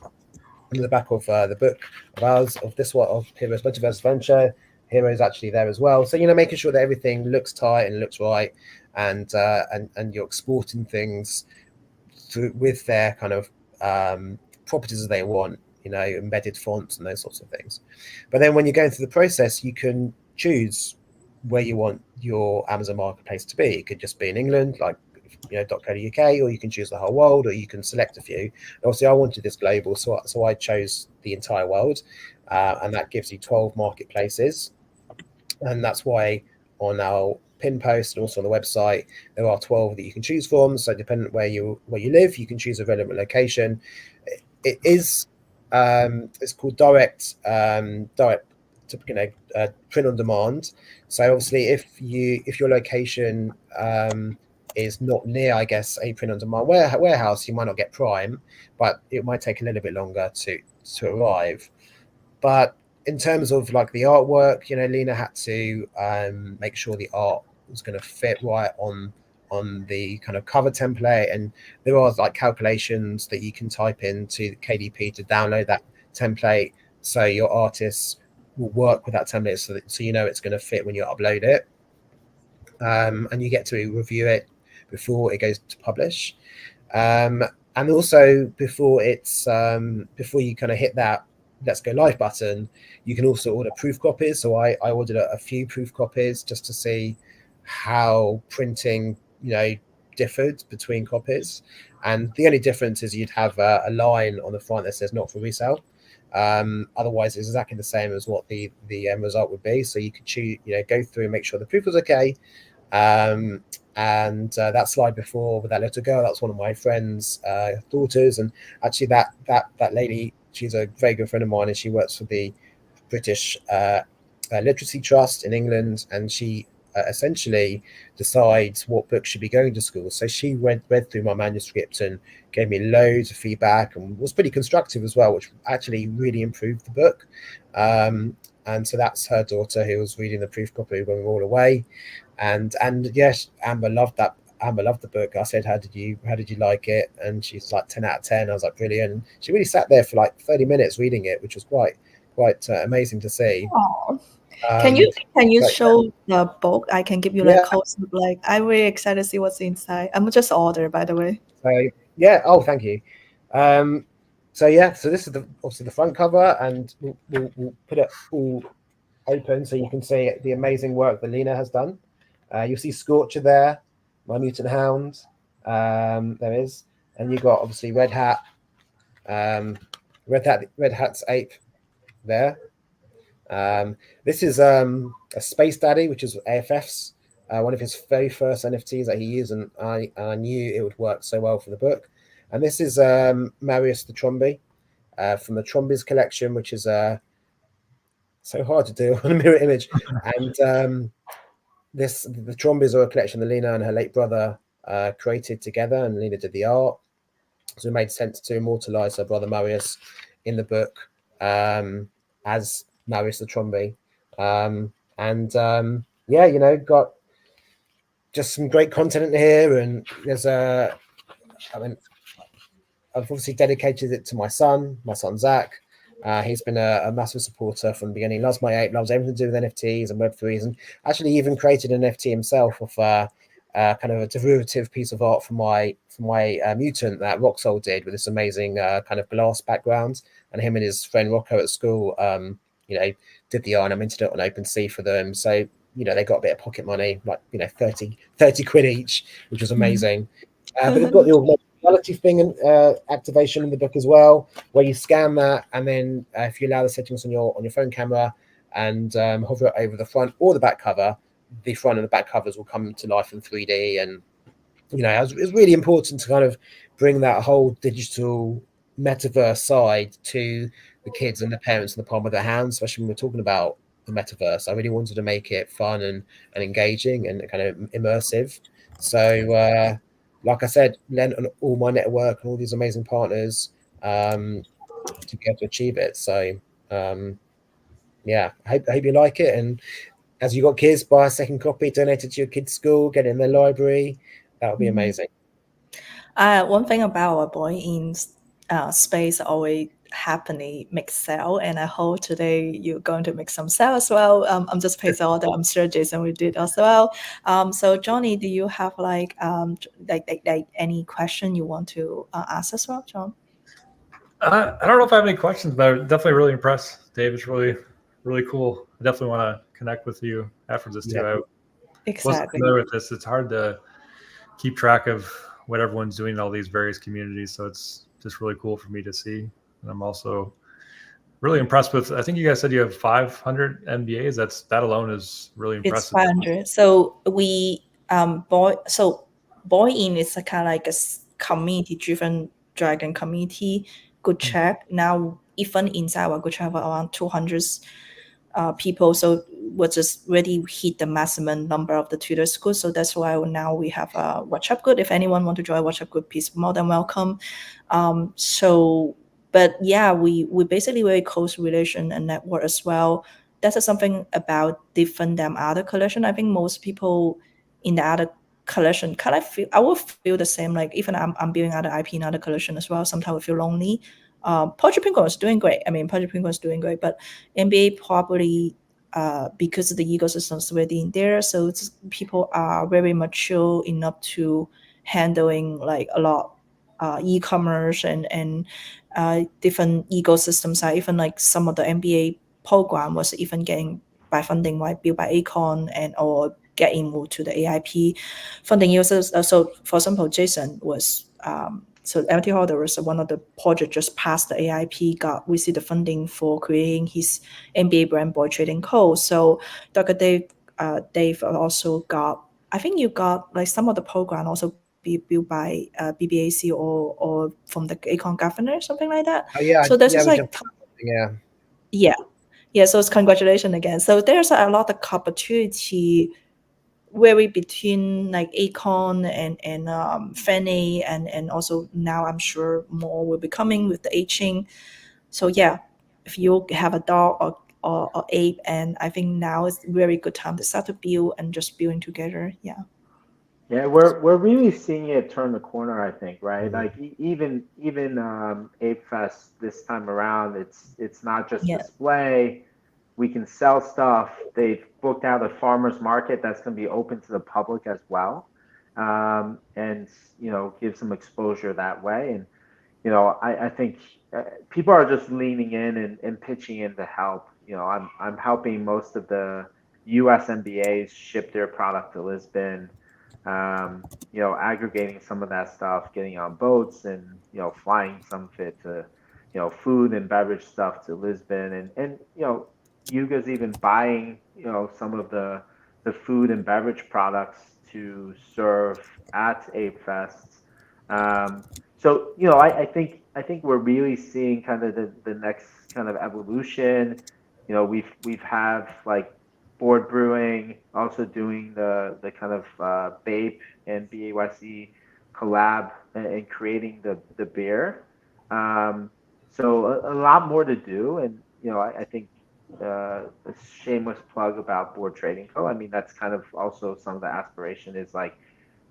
book of ours, of this one, of Hero's Metaverse Adventure, Hero is actually there as well. So making sure that everything looks tight and looks right, and you're exporting things through with their kind of properties as they want, embedded fonts and those sorts of things. But then when you're going through the process, you can choose where you want your Amazon marketplace to be. It could just be in England, like .co.uk, or you can choose the whole world, or you can select a few. Obviously, I wanted this global, so I chose the entire world, and that gives you 12 marketplaces, and that's why on our pin post and also on the website there are 12 that you can choose from. So depending on where you live, you can choose a relevant location. It is it's called direct to print on demand. So obviously if your location is not near, I guess, a print on demand warehouse, you might not get Prime, but it might take a little bit longer to arrive. But in terms of like the artwork, you know, Lena had to make sure the art was going to fit right on the kind of cover template, and there are like calculations that you can type into KDP to download that template, so your artists will work with that template, so you know it's going to fit when you upload it, and you get to review it before it goes to publish, and also before it's before you kind of hit that let's go live button, you can also order proof copies. So I ordered a few proof copies just to see how printing, you know, differed between copies, and the only difference is you'd have a line on the front that says not for resale. Otherwise it's exactly the same as what the end result would be. So you could choose, you know, go through and make sure the proof was okay. And that slide before with that little girl, that's one of my friend's daughters, and actually that lady, she's a very good friend of mine, and she works for the British Literacy Trust in England, and she essentially decides what books should be going to school. So she read through my manuscript and gave me loads of feedback and was pretty constructive as well, which actually really improved the book. And so that's her daughter who was reading the proof copy when we were all away. And yes, Amber loved that. Amber loved the book. I said, how did you like it? And she's like 10 out of 10. I was like, brilliant. And she really sat there for like 30 minutes reading it, which was quite amazing to see. Can you show the book? I can give you like close up. Like, I'm really excited to see what's inside. I'm just order, by the way. So yeah. Oh, thank you. So yeah. So this is obviously the front cover, and we'll put it all open so you can see the amazing work that Lena has done. You'll see Scorcher there, my mutant hound. There is, and you've got obviously Red Hat's ape there. This is a Space Daddy, which is AFF's one of his very first NFTs that he used, and I knew it would work so well for the book. And this is Marius the Trombi from the Trombies collection, which is so hard to do on a mirror image. And the Trombies are a collection that Lena and her late brother created together, and Lena did the art. So it made sense to immortalize her brother Marius in the book as Marius the Trombi. Yeah, you know, got just some great content in here, and there's I've obviously dedicated it to my son Zach. He's been a massive supporter from the beginning. He loves my ape, loves everything to do with NFTs and Web3s, and actually even created an NFT himself of kind of a derivative piece of art for my mutant that Roxol did with this amazing kind of glass background. And him and his friend Rocco at school, you know, did the art and minted it on OpenSea for them. So, you know, they got a bit of pocket money, like, you know, 30 quid each, which was amazing. But they've got the augmented reality thing and activation in the book as well, where you scan that, and then if you allow the settings on your phone camera and hover it over the front or the back cover, the front and the back covers will come to life in 3D. And you know, it's really important to kind of bring that whole digital metaverse side to the kids and the parents in the palm of their hands, especially when we're talking about the metaverse. I really wanted to make it fun and engaging and kind of immersive. So like I said, lent on all my network and all these amazing partners to be able to achieve it. So yeah, I hope you like it. And as you got kids, buy a second copy, donate it to your kids' school, get it in their library. That would be amazing. One thing about our BoredIn space always happening make sale, and I hope today you're going to make some sale as well. I'm just placing order. I'm sure Jason will did as well. So Johnny, do you have like any question you want to ask as well, John? I don't know if I have any questions, but I'm definitely really impressed, Dave. It's really cool. I definitely want to connect with you after this too. Yeah. I wasn't familiar with this. It's hard to keep track of what everyone's doing in all these various communities. So it's just really cool for me to see. And I'm also really impressed with, I think you guys said you have 500 MBAs. That alone is really impressive. It's 500. So we, BoredIn is a kind of like a community-driven dragon community. Good check. Now, even inside our good check, around 200 people. So was just already hit the maximum number of the Twitter schools. So that's why now we have a WhatsApp group. If anyone want to join WhatsApp group, please more than welcome. But yeah, we basically very close relation and network as well. That's something about different than other collection. I think most people in the other collection kind of feel, I will feel the same. Like even I'm building other IP in other collection as well. Sometimes I feel lonely. Portrait Pinko is doing great. I mean, Portrait Pinko is doing great, but NBA probably because of the ecosystem is already in there, so people are very mature enough to handling like a lot e-commerce and different ecosystems. Even like some of the NBA program was even getting by funding built by Acon and or getting moved to the AIP funding users. So for example, Jason was so MT Holder was one of the project just passed the AIP, got received the funding for creating his NBA brand Board Trading Co. So Dr. Dave also got, I think you got like some of the program also be built by BBAC or from the Acon governor, something like that. Oh yeah, So there's yeah, just we like just yeah. yeah. Yeah, so it's congratulations again. So there's a lot of opportunity vary between like Acon and Fanny and also now I'm sure more will be coming with the aging. So yeah, if you have a dog or ape, and I think now is very good time to start to build and just building together. Yeah. Yeah, we're really seeing it turn the corner, I think, right? Mm. Like even Ape Fest this time around, it's not just Yeah. display. We can sell stuff. They've booked out a farmers market that's going to be open to the public as well, and give some exposure that way. And I think people are just leaning in and pitching in to help. I'm helping most of the U.S. MBAs ship their product to Lisbon. Aggregating some of that stuff, getting on boats, and flying some of it to food and beverage stuff to Lisbon, and Yuga's even buying some of the food and beverage products to serve at Ape Fest. So I think we're really seeing kind of the next kind of evolution. We've have like Board Brewing also doing the kind of BAPE and BAYC collab and creating the beer. So a lot more to do, and I think a shameless plug about Board Trading Co. I mean, that's kind of also some of the aspiration is like,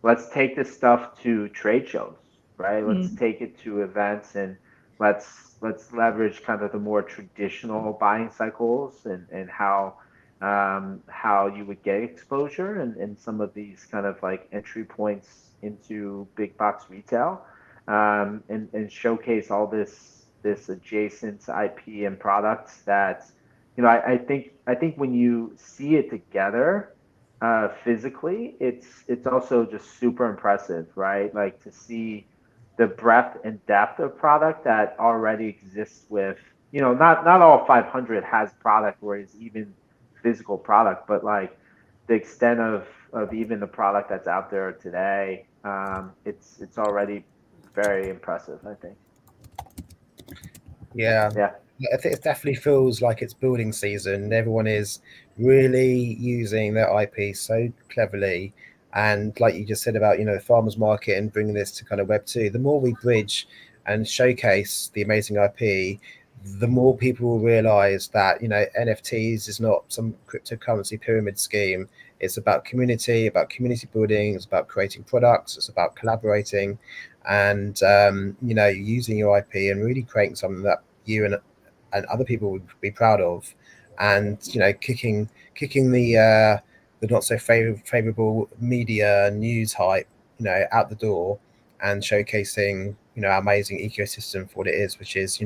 let's take this stuff to trade shows, right? Let's take it to events, and let's leverage kind of the more traditional buying cycles and how you would get exposure and some of these kind of like entry points into big box retail, and showcase all this adjacent IP and products that I think when you see it together physically, it's also just super impressive, right? Like to see the breadth and depth of product that already exists with, not all 500 has product where it's even physical product, but like the extent of even the product that's out there today, it's already very impressive, I think. Yeah. Yeah. I think it definitely feels like it's building season. Everyone is really using their IP so cleverly. And like you just said about, farmers market and bringing this to kind of Web2, the more we bridge and showcase the amazing IP, the more people will realize that, NFTs is not some cryptocurrency pyramid scheme. It's about community building, it's about creating products, it's about collaborating and, using your IP and really creating something that you and other people would be proud of, and kicking the not so favorable media news hype out the door, and showcasing our amazing ecosystem for what it is, which is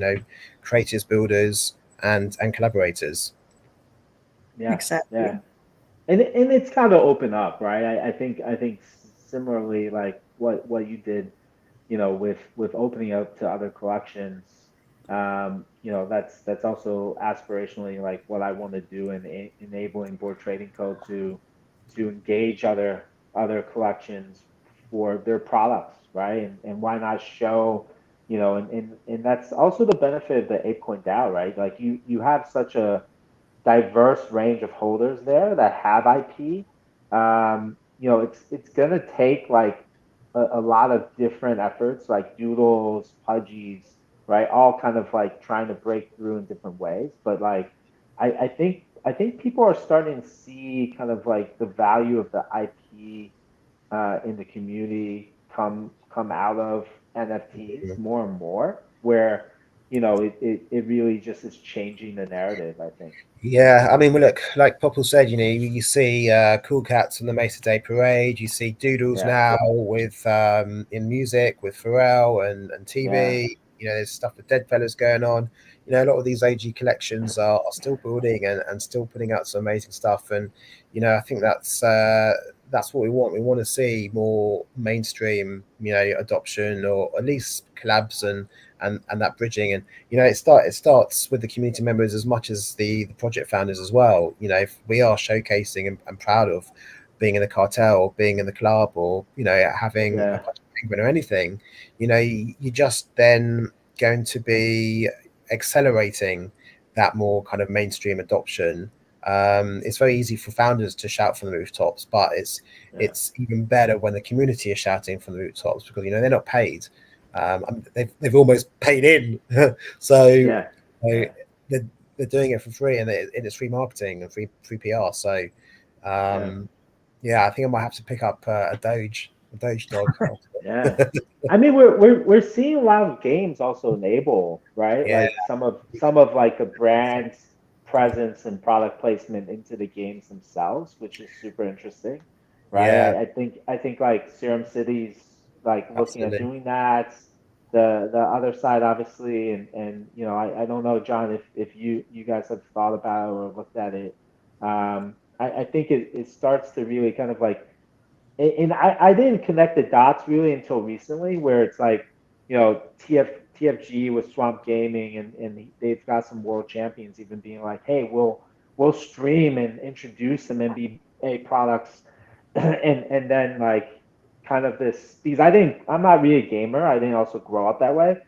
creators, builders, and collaborators. Yeah. Exactly. Yeah. And it's kind of open up, right? I think similarly, like what you did, with opening up to other collections, that's also aspirationally like what I want to do in enabling Board Trading Co. to engage other collections for their products, right? And why not show, and that's also the benefit of the ApeCoin DAO, right? Like you have such a diverse range of holders there that have IP. You know, it's gonna take like a lot of different efforts, like Doodles, Pudgies, right? All kind of like trying to break through in different ways. But like, I think people are starting to see kind of like the value of the IP in the community come out of NFTs more and more, where it really just is changing the narrative, I think. Yeah, I mean, well, look, like Popple said, you see Cool Cats on the Mesa Day Parade. You see Doodles Yeah, now with in music with Pharrell and yeah, TV. There's stuff with Dead Fellas going on. A lot of these AG collections are still building and still putting out some amazing stuff. And I think that's what we want. We want to see more mainstream, adoption, or at least collabs and that bridging. And it starts with the community members as much as the project founders as well. If we are showcasing and proud of being in the cartel, being in the club, or having a yeah, penguin or anything, you just then going to be accelerating that more kind of mainstream adoption. It's very easy for founders to shout from the rooftops, but yeah, it's even better when the community is shouting from the rooftops, because they're not paid. They've almost paid in, so, yeah, so yeah, they're, they're doing it for free, and it's free marketing and free PR. So yeah. yeah, I think I might have to pick up a Doge dog. Yeah. I mean, we're seeing a lot of games also enable, right? Yeah, Like some of like the brand's presence and product placement into the games themselves, which is super interesting, right? yeah, I think like Serum City's like looking at absolutely. doing that. The other side, obviously, and I don't know, John, if you guys have thought about it or looked at it. I think it starts to really kind of like, and I didn't connect the dots really until recently, where it's like, TFG with Swamp Gaming, and they've got some world champions even being like, hey, we'll stream and introduce some NBA products, and then like kind of this, because I'm not really a gamer. I didn't also grow up that way.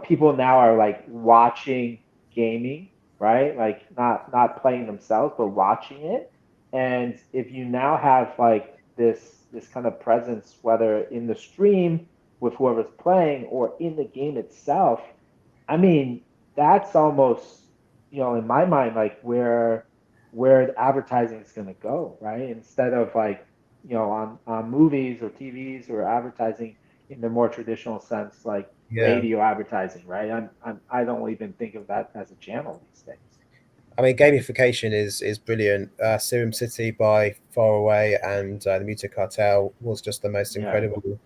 People now are like watching gaming, right? Like not playing themselves, but watching it. And if you now have like this kind of presence, whether in the stream with whoever's playing or in the game itself, I mean, that's almost, in my mind, like where the advertising is going to go, right? Instead of like, on movies or TVs or advertising in the more traditional sense, like Yeah. radio advertising, right? I don't even think of that as a channel these days. I mean, gamification is brilliant. Serum City by far away, and the Muta Cartel was just the most Yeah, incredible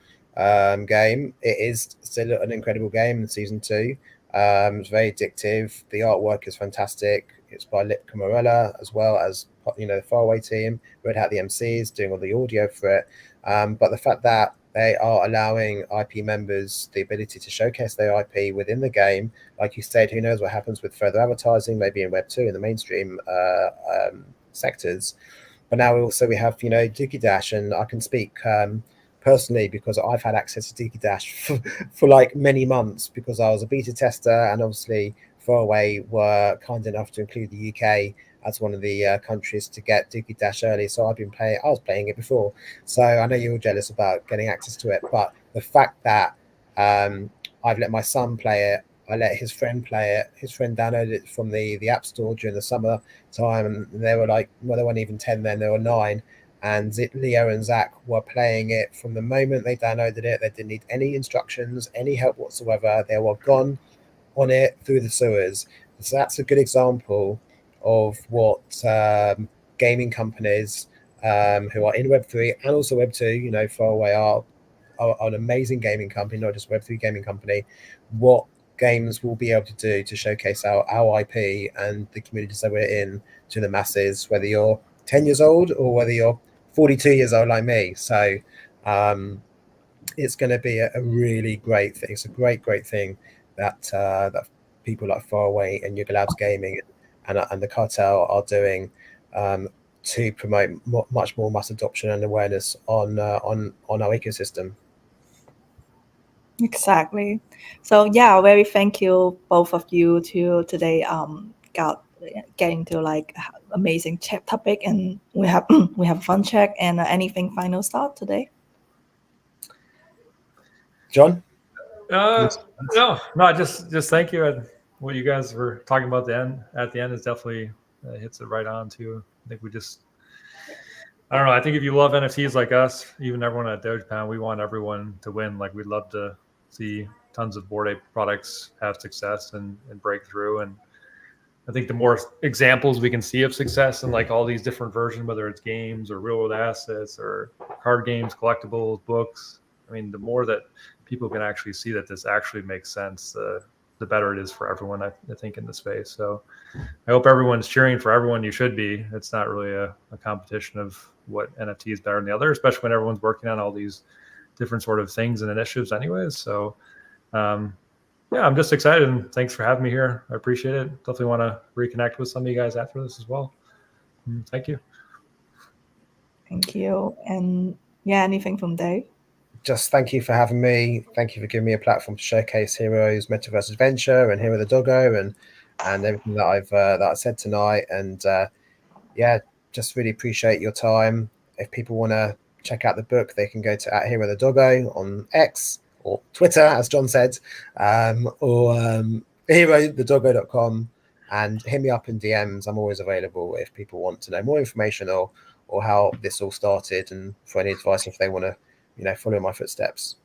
game. It is still an incredible game in season two. It's very addictive. The artwork is fantastic. It's by Lip Camarella, as well as the Faraway team. Red Hat the MCs doing all the audio for it. But the fact that they are allowing IP members the ability to showcase their IP within the game, like you said, who knows what happens with further advertising, maybe in Web 2 in the mainstream sectors. But now we have Dookie Dash, and I can speak personally because I've had access to Dookie Dash for like many months, because I was a beta tester, and obviously Faraway were kind enough to include the UK as one of the countries to get Dookie Dash early. So I was playing it before, so I know you're jealous about getting access to it. But the fact that I've let my son play it, I let his friend play it. His friend downloaded it from the App Store during the summer time, and they were like, well, they weren't even 10 then, they were 9. And Leo and Zach were playing it from the moment they downloaded it. They didn't need any instructions, any help whatsoever. They were gone on it through the sewers. So that's a good example of what gaming companies who are in Web3 and also Web2, far away, are an amazing gaming company, not just Web3 gaming company, what games will be able to do to showcase our IP and the communities that we're in to the masses, whether you're 10 years old or whether you're 42 years old like me. So it's going to be a really great thing. It's a great thing that people like Faraway and Yuga Labs Gaming and the cartel are doing to promote much more mass adoption and awareness on our ecosystem. Exactly. So yeah, very thank you both of you to today got get into like amazing chat topic, and we have we have fun check. And anything final thought today? John? No, just thank you. What you guys were talking about at the end is definitely hits it right on too. I think I don't know. I think if you love NFTs like us, even everyone at Dogepound, we want everyone to win. Like we'd love to see tons of Bored Ape products have success and break through. And I think the more examples we can see of success in like all these different versions, whether it's games or real world assets or card games, collectibles, books, I mean, the more that people can actually see that this actually makes sense, the better it is for everyone, I think, in the space. So I hope everyone's cheering for everyone. You should be. It's not really a competition of what NFT is better than the other, especially when everyone's working on all these different sort of things and initiatives anyways. So yeah, I'm just excited, and thanks for having me here. I appreciate it. Definitely want to reconnect with some of you guys after this as well. Thank you. Thank you. And yeah, anything from Dave? Just thank you for having me. Thank you for giving me a platform to showcase Hero's Metaverse Adventure and Hero the Doggo and everything that I said tonight. And yeah, just really appreciate your time. If people want to check out the book, they can go to @Hero the Doggo on X or Twitter, as John said, or herothedoggo.com, and hit me up in DMs. I'm always available if people want to know more information or how this all started, and for any advice if they want to, follow my footsteps.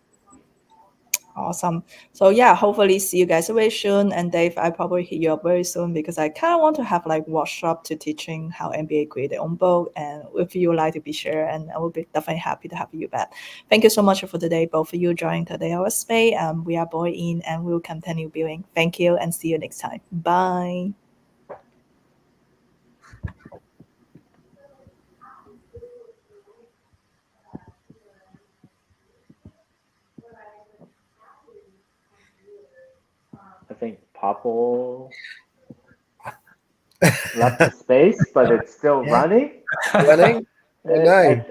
Awesome. So yeah, hopefully see you guys very soon. And Dave, I probably hit you up very soon because I kind of want to have like workshop to teaching how NBA create their own book. And if you would like to be sure, and I will be definitely happy to have you back. Thank you so much for today, both of you joining today our space. We are BoredIn, and we will continue building. Thank you, and see you next time. Bye. I think Popple left the space, but it's still running. Running? No.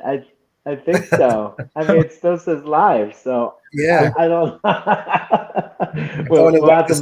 I think so. I mean, it still says live, so yeah, I don't. We'll have to make